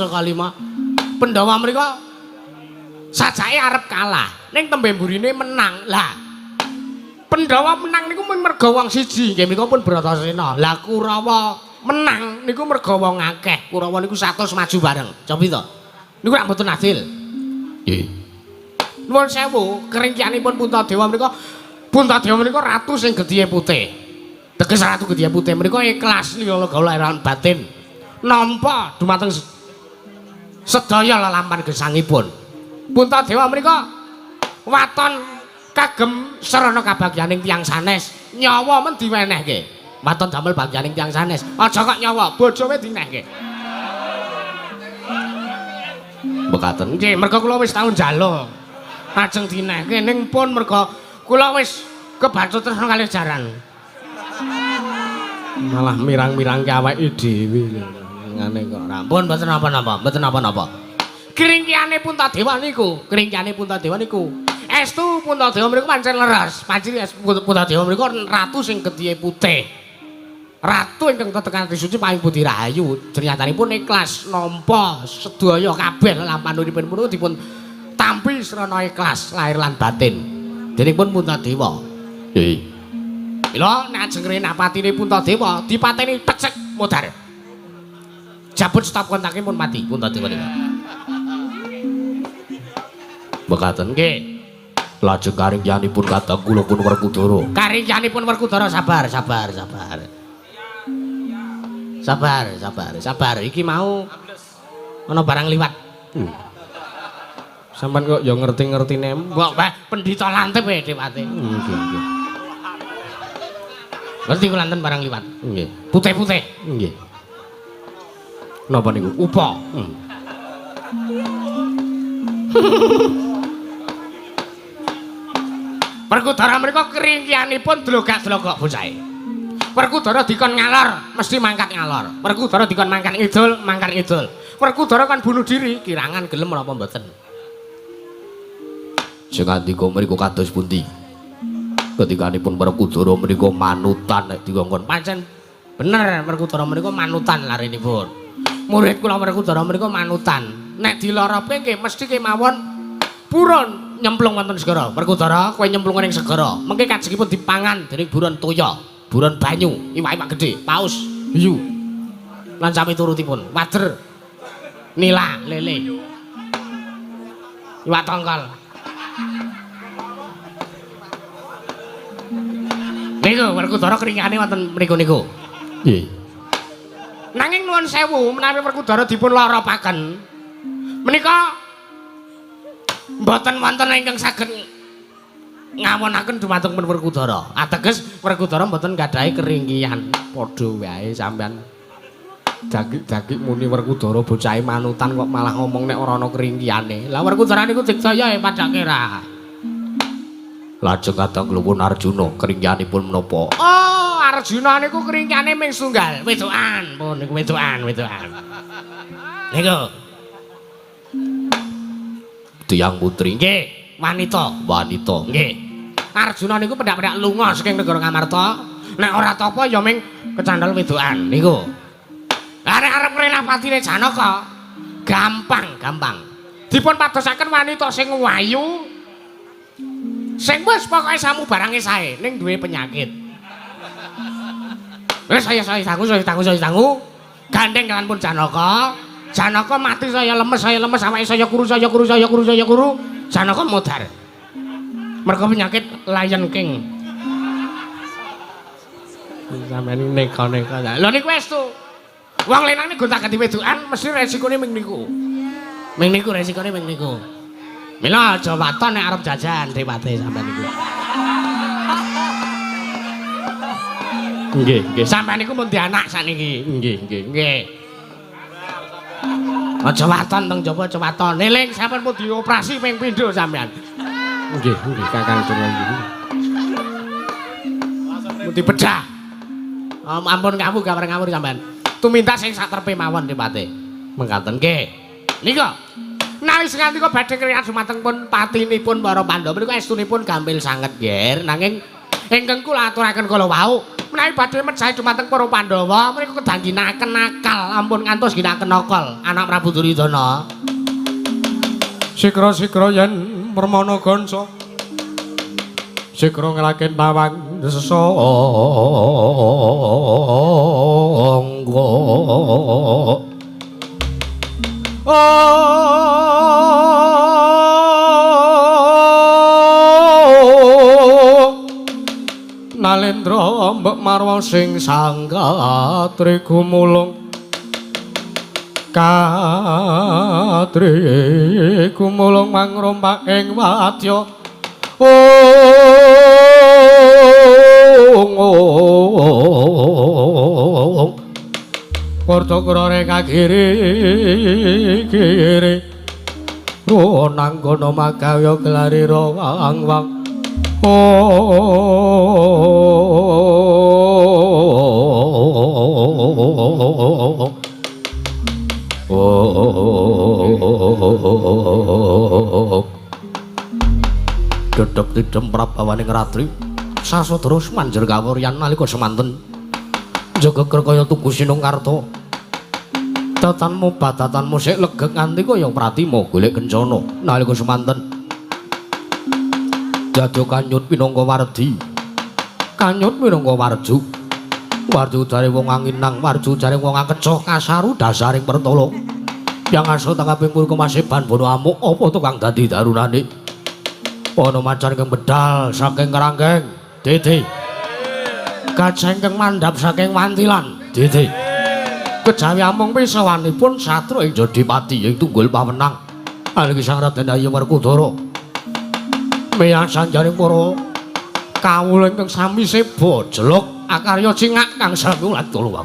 kalima. Pandhawa menika sajake arep kalah, ning tembe mburine menang. Lah Pandhawa menang niku mung merga wong siji, nggih menika pun Bratasena. Lah Kurawa menang niku merga wong akeh. Kurawa niku 100 maju bareng. Cobi to. Niku rak mboten adil. Nggih. Nuwun sewu, keringkianipun Puntadewa menika ratu sing gedhiye putih. Teges ratu gedhiye putih menika ikhlas nggih gawe batin. nampa dumateng sedaya lelampahan gesangipun. Puntadewa menika waton kagem sarana kabagyaning tiyang sanes. Nyawa men diwenehke. Waton damel bagyaning tiyang sanes. Aja kok nyawa bojowe dinehke. Mekaten nggih, merga kula wis tau njaluk. Lajeng dinehke ning pun merga kula wis kebacut tresna kalih jaran. Malah mirang-mirangke awake dhewe lho. Ngene kok rampun mboten napa-napa, mboten napa-napa. Kringkiyane Puntadewa niku, kringkiyane Puntadewa niku. Estu Puntadewa mriku pancen leres. Pancen Puntadewa mriku ratu sing gedhe putih. Ratu ingkang tetekan suci paling budi rahayu. Ternyatipun ikhlas nampa sedaya kabeh lelampahan uripipun punika dipun tampi srana ikhlas lahir lan batin. Denipun Puntadewa. Nggih. Mila nek ajeng renah patine Puntadewa dipateni pecek modar. Jabut stop kontake pun mati Puntadewa niku. Mekaten nggih. Lajeng karingyanipun kadang kula pun Werkudara. Karingyanipun Werkudara sabar. Sabar. Iki mau ana barang liwat. Sampeyan kok ya ngerti-ngertine. Mbok pendhita lantip e dewate. Nggih. Ngerti kula lanten barang liwat. Nggih. Putih-putih. Nggih. Napa niku? Upa. Werkudara mriku kringkianipun dlogak-dlogok bocahe. Werkudara dikon ngalor, mesti mangkat ngalor. Werkudara dikon mangkat ngidul, mangkat ngidul. Werkudara kan bunuh diri, kirangan gelem menapa mboten. Sing andika mriku kados pundi? Ketikanipun Werkudara menika manutan nek dikongkon. Pancen bener Werkudara menika manutan larenipun. Murid kula Werkudara menika manutan. Nek dilorope nggih mesti kemawon purun nyemplung wonten segara. Werkudara kowe nyemplung ning segara. Mengke kajengipun dipangan dening buron toya, buron banyu, iwak-iwak gedhe, paus, hiu. Lan sami turutipun, wader, nila, lele. Iwak tongkol. Niku Werkudara kringane wonten mriku niku. Nggih. Nanging nuwun sewu menawi Werkudara dipun loropaken menika mboten wonten ingkang saged ngawonaken dumateng Werkudara. Ateges Werkudara mboten gadhahi keringkian. Padha wae sampean dagik-dagik muni Werkudara bocahe manutan kok malah ngomong nek ora ana keringkiane. Lah Werkudara niku digdaya padake ra. Lajeng kadang kula Arjuna keringkianipun menapa? Oh, Arjuna niku keringkiane ming sunggal, wedokan. Pun niku wedokan. Niku tiyang putri nggih, wanita. Nggih. Arjuna niku pendak-pendak lunga saking negara Ngamarta. Nek ora tapa ya ming kecandhal wedokan niku. Arep renah patine Janaka gampang. Dipun padosaken wanita sing wayu. Sing wis pokoke samu barange sae ning duwe penyakit. Wis saya tanggu. Gandeng kan pun Janaka. Janaka mati saya lemes awake saya kuru. Janaka modar. Mergo penyakit Lion King. Sampeyan neka-neka. Lho niku wis to. Wong lenane gonta-ganti wedokan mesti resikone ming niku. Resikone ming niku. Mila aja waton nek arep jajan dewate sampeyan niku. Nggih. Sampeyan niku mun di anak sakniki. Nggih. Aja waton teng jaba aja waton. Eling sampeyan pun dioperasi ping pindho sampeyan. Nggih, Kakang Durna. Muti bedah. Ampun ngawur sampeyan. Tuminta sing saterpe mawon dewate. Mengkaten nggih. Nika nawi sing nganti kok badhe kriyan dumateng pun patinipun para Pandhawa menika estunipun gampil sanget nggih. Nanging ingkang kula aturaken kala wau menawi badhe mejahi dumateng para Pandhawa menika kedang ginaken akal ampun ngantos ginaken akal anak Prabu Duryudana. Sikra-sikra yen permana gansa sikra ngelaken pawang sesangga Nalendra mbek marwa sing sanggatri gumulung Katri kumulung mangrompak ing wadya Porto krore kagiri nang kono magaya glarira wang-wang Dedep tidem prabawaning ratri sasodra manjer kawuryan nalika semanten jaga kaya tugu Sinungkarta tatanmu batatanmu sik legek nganti kaya pratima golek kencana nalika semanten dadi kanyut minangka wardi kanyut minangka warju warju jare wong anginang warju jare wong akeca kasaru dasaring pertala yang aso tangaping purka maseban bono amuk apa tukang dadi darunane ana macan kang bedal saking Keranggeng Dede kacengkeng mandhap saking Wantilan Dede kejawi amung pisawanipun satru ing Jodipati ing tunggul pawenang aliki Sang Raden Ayu Werkudara meyang sanjaring para kawula ingkang sami seba jeluk akarya cingak kang sami ulat kula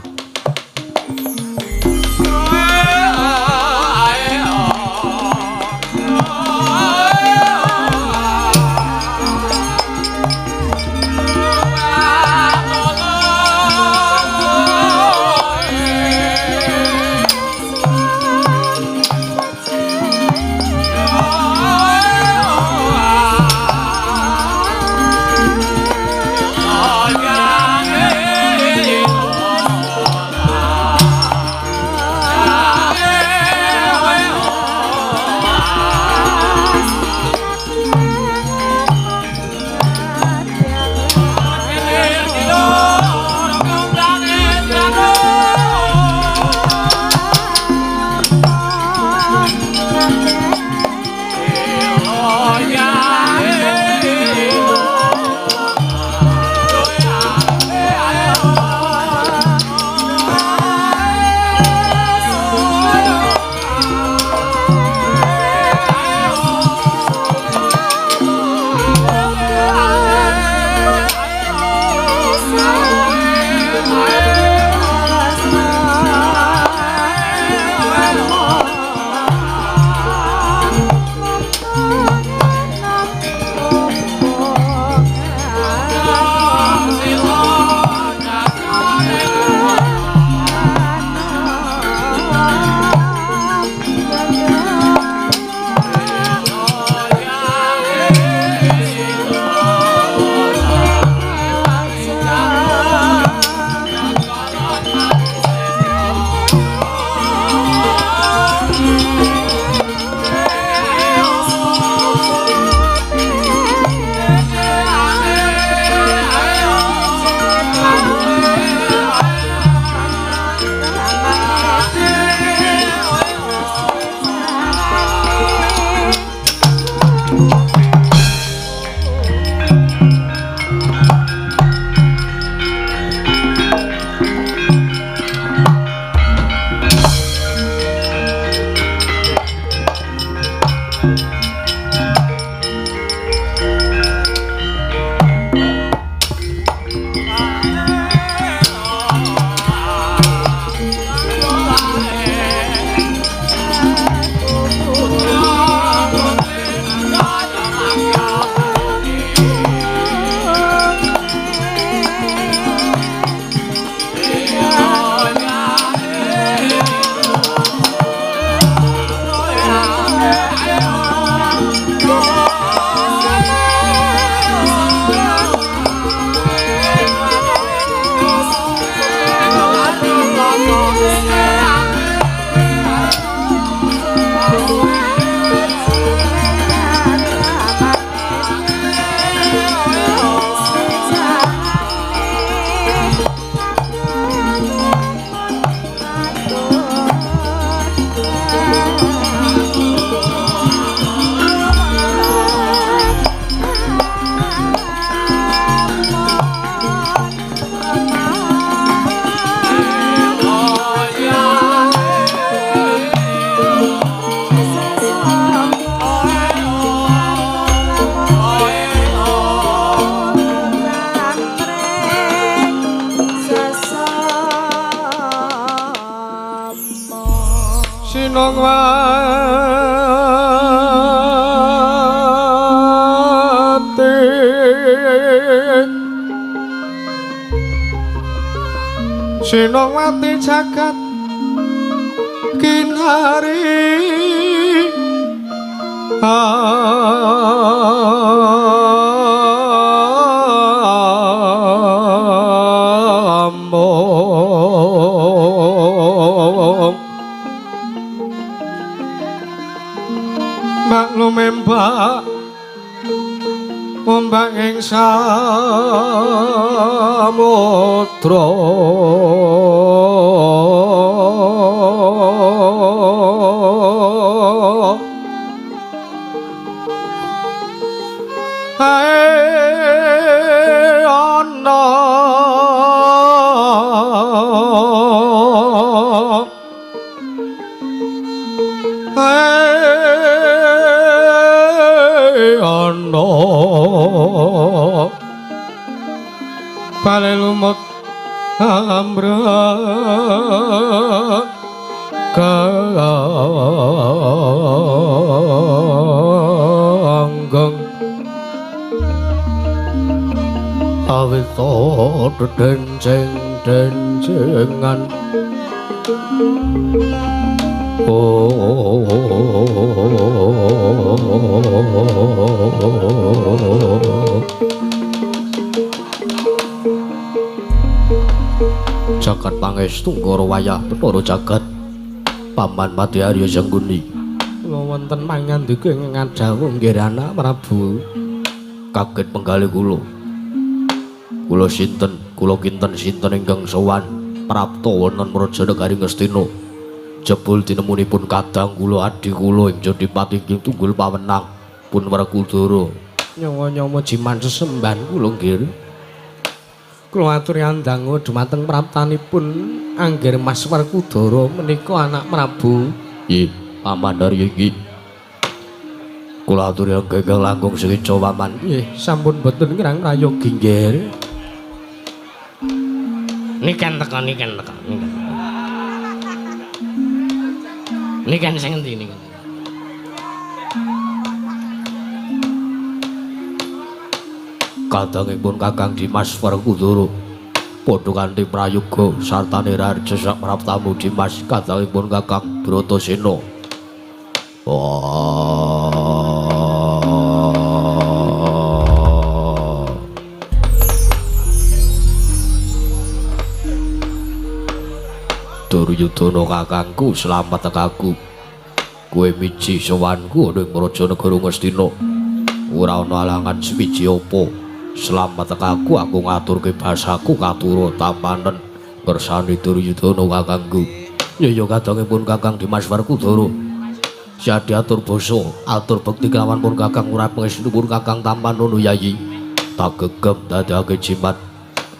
Sinowati jagat kinari among maklum mbak ombak ing samudra ae ana ana bale lumut ambrek kanggeng awit denceng-dencengan jagat pangestu karo wayah Bathara Jagat Paman Mati Arya Sangguni kula wonten pangandika ing ngadhawuh nggih anak Prabu kaget penggalih kula sinten kula kinten sinten ingkang sowan prapta wonten Praja Negari Ngastina jebul tinemunipun kadang kula adhi kula ing Jodipati ing tunggul pawenang pun Werkudara nyawa-nyawa jiman sesembahan kula nggih kula aturi andangu dumateng praptanipun Angger Mas Werkudara menika anak Prabu nggih Paman Arya nggih kula aturi anggenggeng langkung sekeca Paman nggih sampun boten ngrang prayogi nggih niken teka niken sing endi niken kadangipun Kakang Dimas Werkudara padha kanthi prayoga sartane Raharja sak praptamu Dimas kadangipun Kakang Bratasena Duryudana kakangku selamat tekaku kowe miji sowanku ning Praja Negara Ngastina ora ana alangan swiji apa selamat tekaku aku ngaturke basaku katurut tampanen bersani Duryudana kakangku ya kadangipun Kakang Dimas Werkudara siadi atur basa atur bekti kelawan pun Kakang ora pangestu-pun Kakang Tampanono yayi tak gegem dadake jimat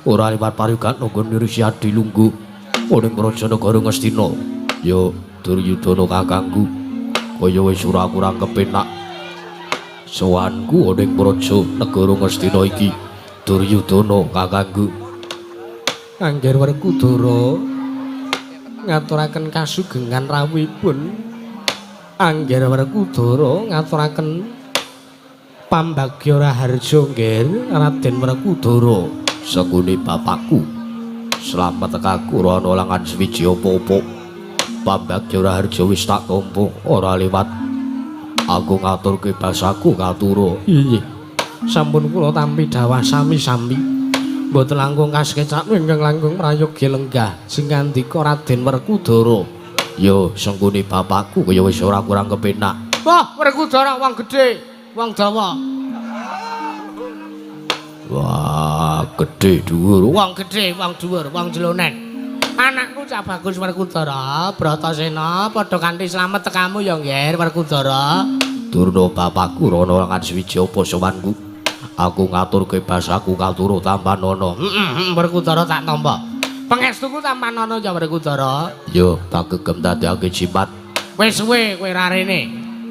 ora liwat parigan nunggu niri siadi lungguh ning Praja Negara Ngastina ya Duryudana kakangku kaya wis ora kurang kepenak sowanku ning Praja Negara Ngastina iki Duryudana kakangku Angger Werkudara ngaturaken kasugengan rawuhipun Angger Werkudara ngaturaken pambagya raharja nggih Raden Werkudara sanggone bapakku selamat tekaku ora ana langan swiji apa-apa pambagya raharja wis tak tampa ora liwat aku ngaturke basaku katura iya sampun kula tampi dawah sami-sami mboten langkung kasekecak ingkang langkung prayogi lenggah sing ngandika Raden Werkudara ya sanggone bapakku kaya wis ora kurang kepenak wah Werkudara wong gedhe wong dawa wah gedhe dhuwur wong gedhe wong dhuwur wong jlonen anakku Cak Bagus Werkudara Bratasena padha kanthi slamet tekamu ya nggih Werkudara durna bapakku rono langan swiji apa sowanku aku ngaturke basaku katurut Tampanono Werkudara tak tampa pangestuku Tampanono ya Werkudara yo tak gegem dadekake jimat wis suwe kowe ra rene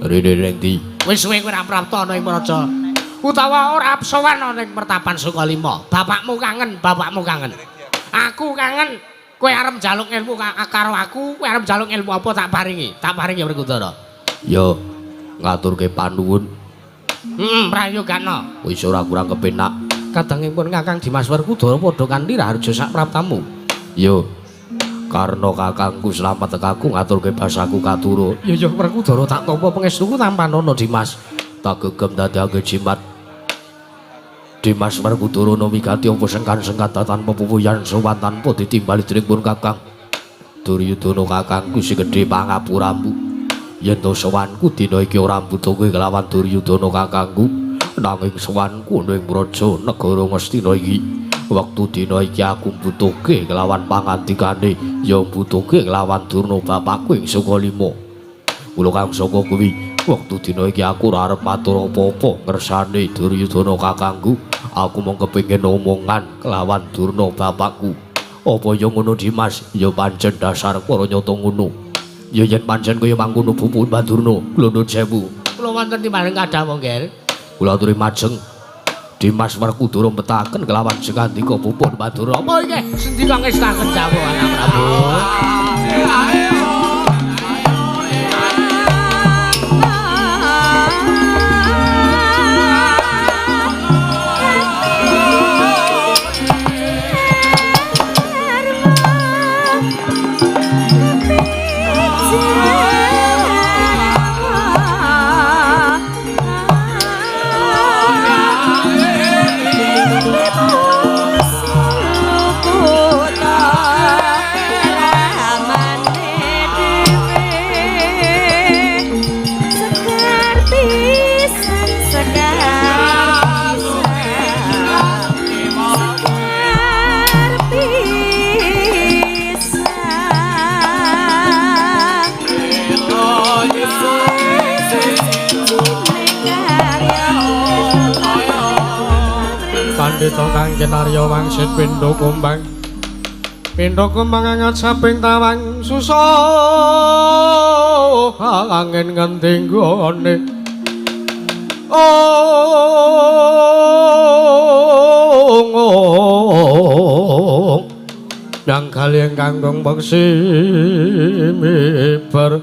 ning ndi wis suwe kowe ra prapta ana ing praja utawa ora sowan ning Pertapan Sukalima bapakmu kangen aku kangen kowe arep njaluk ilmu karo aku kowe arep njaluk ilmu apa tak paringi ya Werkudara yo ngaturke panuwun prayogana wis ora kurang kepenak kadangipun Kakang Dimas Werkudara padha kanthi raharja sak praptamu yo Karena kakangku selamat tekaku ngaturke basaku katurut. Ya Werkudara tak tampa pangestuku tanpa nono Dimas. Tak gegem dadake jimat. Dimas Werkudara migati apa sengkan-sengkatan tanpa pupuyan sowan tanpa ditimbali dening pun kakang. Duryudana kakangku sing gedhe pangapuramu. Yen to sowanku dina iki ora mbutuhke kelawan Duryudana kakangku, nanging sowanku ning praja negara Ngastina iki. Wektu dina iki aku mbutuhke kelawan pangandikane, ya mbutuhke kelawan Durna bapakku ing Sukalima. Mula kang saka kuwi, wektu dina iki aku ora arep matur apa-apa ngersane Duryudana kakangku. Aku mung kepengin omongan kelawan Durna bapakku. Apa ya ngono Dimas? Ya pancen dasar para nyata ngono. Ya yen pancen kaya mangkono Bupun Bandurna, kula nuwun sewu. Kula wonten timbaling kadang mongger. Kula aturi majeng Dimas Werkudara metaken kelawan sengandika Bupun Bandurna. Apa iki? Sendika ngestaken dawuh Anak Prabu. Pandhita kang kinarya wangsit pindha kumbang. Pindha kumbang angat saping tawang susah angin ngending gone. Yang kalian kangkong beksi miber.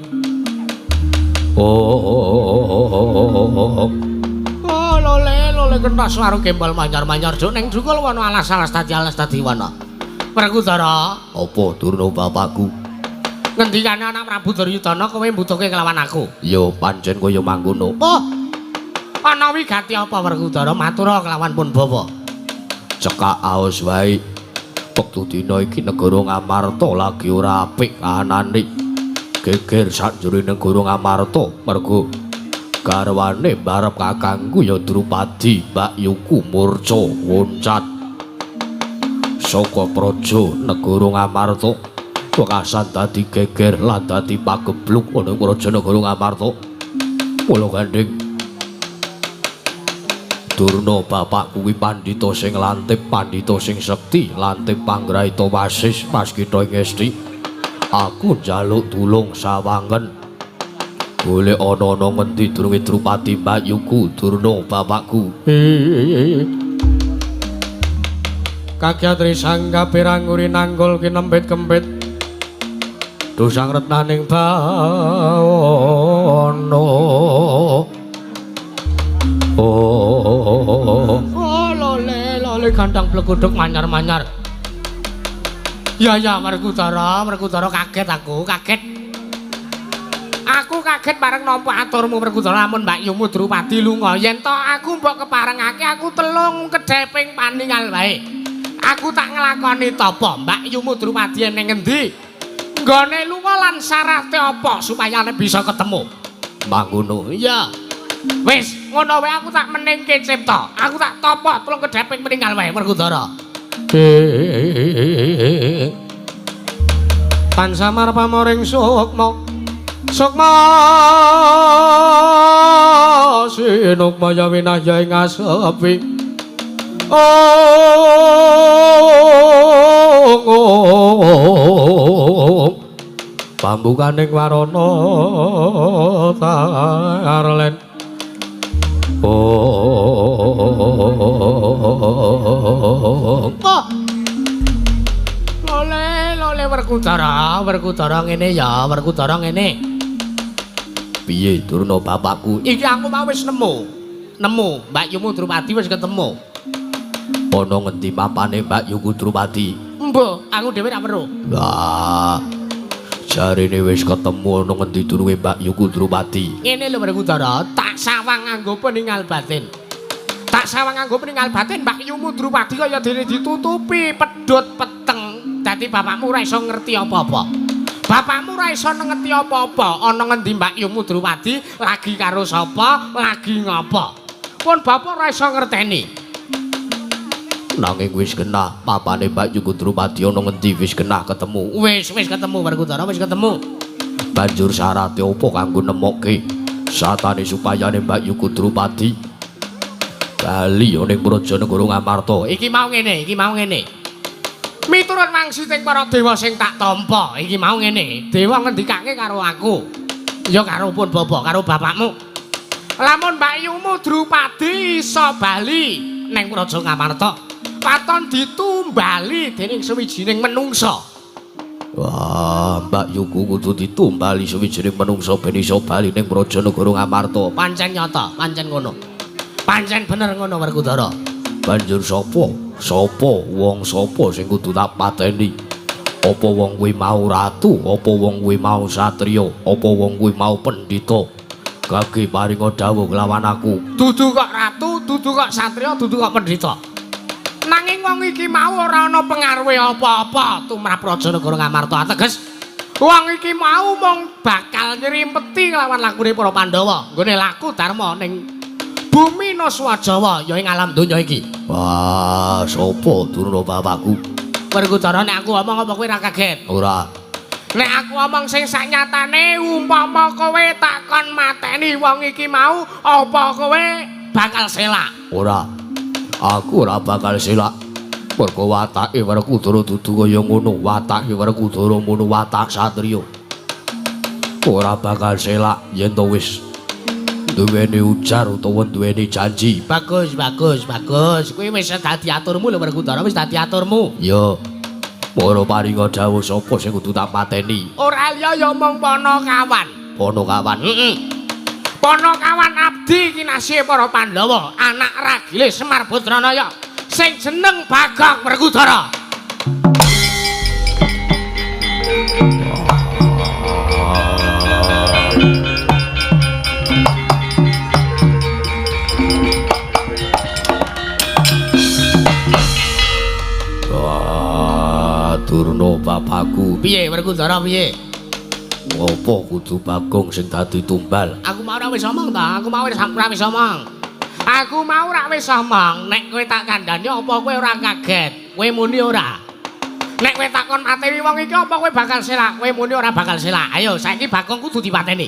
Lole kentas waru kembal manyar-manyar jo ning dukul wana alas-alas tadi wana. Werkudara, apa Durna bapakku? Ngendikane Anak Prabu Duryudana kowe mbutuhke kelawan aku. Ya pancen kaya mangkono. Oh. Ana wigati apa Werkudara matura kelawan pun bapa. Cekak aos wae. Wektu dina iki negara Ngamarta lagi ora apik anane. Geger sanjure negara Ngamarta mergo garwane barep kakangku ya Drupadi Mbak Yuku murca woncat saka praja negara Ngamarta wekasan dadi geger lan dadi pagebluk ana praja negara Ngamarta. Mula gandeng Durna bapakku kuwi pandhita sing lantip, pandhita sing sekti, lantip panggraita wasis pas kita ing Esti. Aku njaluk tulung sawangen. Boleh ana-ana ngendi durunge Drupadi Mbak Yuku Durna bapakku. Kakyatri sangga piranguri nanggul kinempit-kempit. Dosang retnaning bawana. Lole gandang blekuduk manyar-manyar. Ya Werkudara kaget aku, kaget. Aku kaget bareng nampa aturmu Werkudara lamun Mbak Yumu Drupadi lunga. Yen to aku mbok keparengake aku telung kedheping paningal wae. Aku tak nglakoni tapa Mbak Yumu Drupadi ning ngendi? Nggone lunga lan syarate apa supaya bisa ketemu. Mangkono. Iya. Wis, ngono wae aku tak meningke cipta. Aku tak tapa telung kedheping paningal wae Werkudara. Pan samar pamoring sukma sinukma ya winaya ing asepi. Pambukaning warana tarlen. Lole Werkudara ngene ya, Werkudara ngene. Piye Durna bapakku? Iki aku mau wis nemu Mbak Yumu Drupadi wis ketemu. Ana ngendi mapane Mbak Yuku Drupadi? Mbah, aku dhewe ra weruh. Lah. Jarine wis ketemu ana ngendi durunge Mbak Yu Kudrupati. Ngene lho Werkudara, tak sawang nganggo peningal batin. Tak sawang nganggo peningal batin Mbak Yu Kudrupati kaya dene ditutupi pedhot peteng. Dadi bapakmu ora iso ngerti apa-apa. Bapakmu ora iso ngerti apa-apa. Ana ngendi Mbak Yu Kudrupati, lagi karo sapa, lagi ngapa. Pun bapak ora iso ngerteni. Nanging wis kena papane Mbak Yu Kudrupati ana ngendi wis kena ketemu. Wis ketemu Werkudara, wis ketemu. Banjur syaraté opo kanggo nemokke satane supayane Mbak Yu Kudrupati bali ning Prajanegara Ngamarta. Iki mau ngene. Miturut wangsiting para dewa sing tak tampa, iki mau ngene. Dewa ngendikake karo aku. Ya karo pun Bapa, karo bapakmu. Lamun Mbak Yu Kudrupati iso bali ning Praja Ngamarta, katon ditumbali dening sawijining menungsa. Wah, Mbak Yu kudu ditumbali sawijining menungsa ben iso bali ning Prajanegara Ngamarta. Pancen nyata, pancen ngono. Pancen bener ngono Werkudara. Banjur sapa wong sapa sing kudu tak pateni? Apa wong kuwi mau ratu, apa wong kuwi mau satriya, apa wong kuwi mau pendhita? Gage paringa dawuh lawan aku. Dudu kok ratu, dudu kok satriya, dudu kok pendhita. Nanging wong iki mau ora ana pengaruhe apa-apa tumrap Prajanegara Ngamarta. Ateges wong iki mau mung bakal nyrimpeti lawan lakune para Pandhawa nggone laku Dharma ning bumi Naswajawa ya ing alam donya iki. Wah, sapa Durna bapakku? Werkudara nek aku omong apa kowe ora kaget? Ora. Nek aku omong sing saknyatane umpama kowe takon mateni wong iki mau apa kowe bakal selak? Ora. Aku ora bakal selak. Mergo watake Werkudara dudu kaya ngono, watake Werkudara mono watak satriya. Ora bakal selak yen to wis duweni ujar utawa duweni janji. Bagus. Kuwi wis dadi aturmu lho Werkudara, wis dadi aturmu. Ya. Para paringa dawuh sapa sing kudu tak pateni? Ora liya ya mung Panakawan. Panakawan. Heeh. Panakawan abdi kinasih para Pandhawa, anak ragile Semar Badranaya sing jeneng Bagong Werkudara. Durna bapakku. Piye Werkudara piye? Apa kudu Bagong sing dadi tumbal? Aku mau ora wis omong ta, aku mau ora wis omong. Aku mau ora wis omong, nek kowe tak kandhani apa kowe ora kaget? Kowe muni ora? Nek kowe takon mateni wong iki apa kowe bakal selak? Kowe muni ora bakal selak. Ayo saiki Bagong kudu dipateni.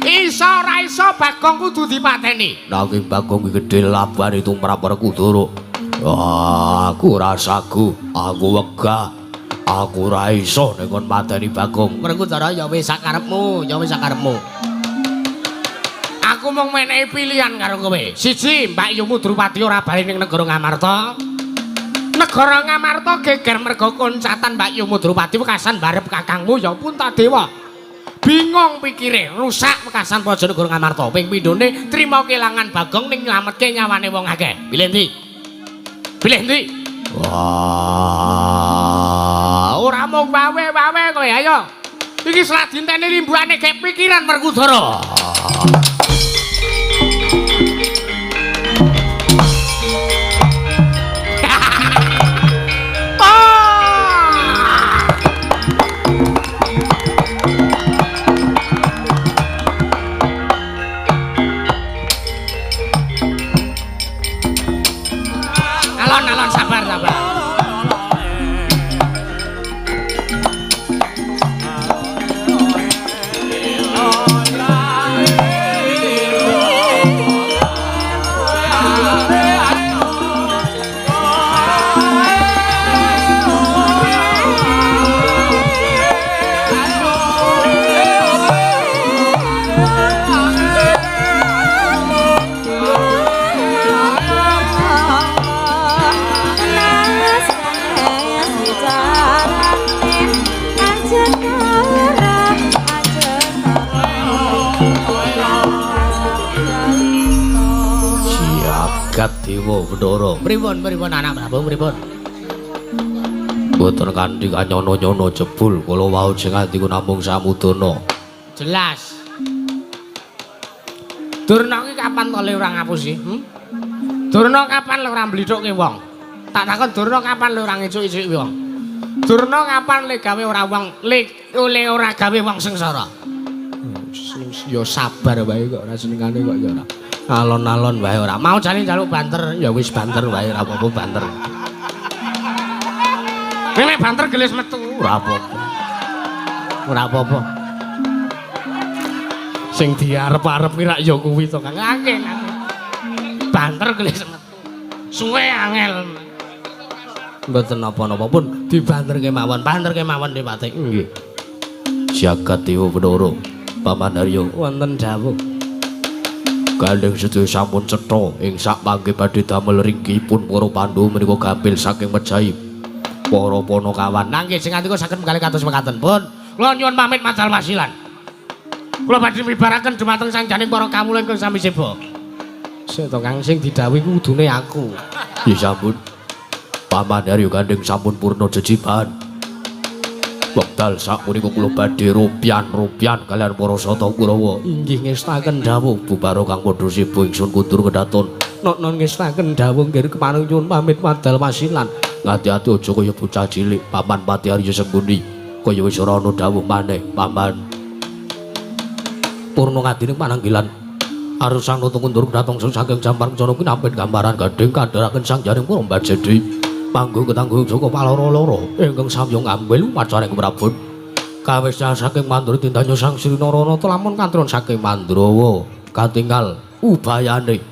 Iso ora iso Bagong kudu dipateni. Nanging Bagong iki gedhe labane tumrap Werkudara. Wah, aku ora sagu, aku wegah. Aku ora iso nek kon mateni Bagong. Werkudara ya wis sakarepmu, Aku mung menehi pilihan karo kowe. Siji, Mbak Yu Kudrupati ora bali ning negara Ngamarta. Negara Ngamarta geger mergo koncatan Mbak Yu Kudrupati wekasan barep kakangmu ya Puntadewa. Bingung pikire, rusak wekasan Prajanegara Ngamarta. Ping pindhone trima kelangan Bagong ning nylametke nyawane wong akeh. Pilih ndi? Wah, ora mung wawe-wawe kowe, ayo. Iki seladintene rimbuane gek pikiran Werkudara. Alon sabar. Dewa Bathara. Pripun anak Prabu pripun? Mboten kanthi kanyono-nyono jebul kula wau sing atiku namung samudana. Jelas. Durna ki kapan to le ora ngapusi? Durna kapan le ora mblithukke wong? Tak takon Durna kapan le ora ngicuk-icuki wong? Durna kapan le gawe ora wong le ora gawe wong sengsara? Ya sabar wae kok ora senengane kok ya ora. Alon-alon wae ora. Mau jane njaluk banter ya wis banter wae ora apa-apa banter. Nek banter gelis metu ora apa-apa. Ora apa-apa. Sing diarep-arep ki rak ya kuwi to Kang. Akeh. Banter gelis metu. Suwe angel. Mboten napa-napa pun dibanterke mawon, banterke mawon Dipati. Nggih. Jagat Dewa Bathara Paman Harya Wonten dawuh. Gandeng sedaya sampun cetha ing sak pangge badhe damel ringkihipun para Pandhawa menika gampil saking Mejahi. Para Panakawan. Nangge sing atika saged menggalih kados mekaten. Pun kula nyuwun pamit madal wasilan. Kula badhe mibaraken dumateng sangjaning para kawula ingkang sami seba. Seto Kang sing didhawuhi kudune aku. Ya sampun. Paman Harya Gandeng sampun purna jejiban. Wekdal sapunika kula badhe rupian kalian para Sata Kurawa. Inggih ngestaken dawuh Bubaro kang padha sibu ingsun kundur kedaton. non ngestaken dawuh nggih kemanung nyuwun pamit madal wasilan. Ngati-ati aja kaya bocah cilik. Paman Pati Harya Sembuni kaya wis ora ana dawuh maneh. Paman purna ngadine pananggilan arus sang nata kundur kedaton saking jampar kencana kuwi nampi gambaran Gandeng kandharaken sang jaring para Mbajedi. Panggung ketanggung Joko paloro-loro ingkang samyong ambil pacaring Prabun kawis saking Mandura tindanyo sang Sri Narana lamun kantron saking Mandrawa katingal ubayane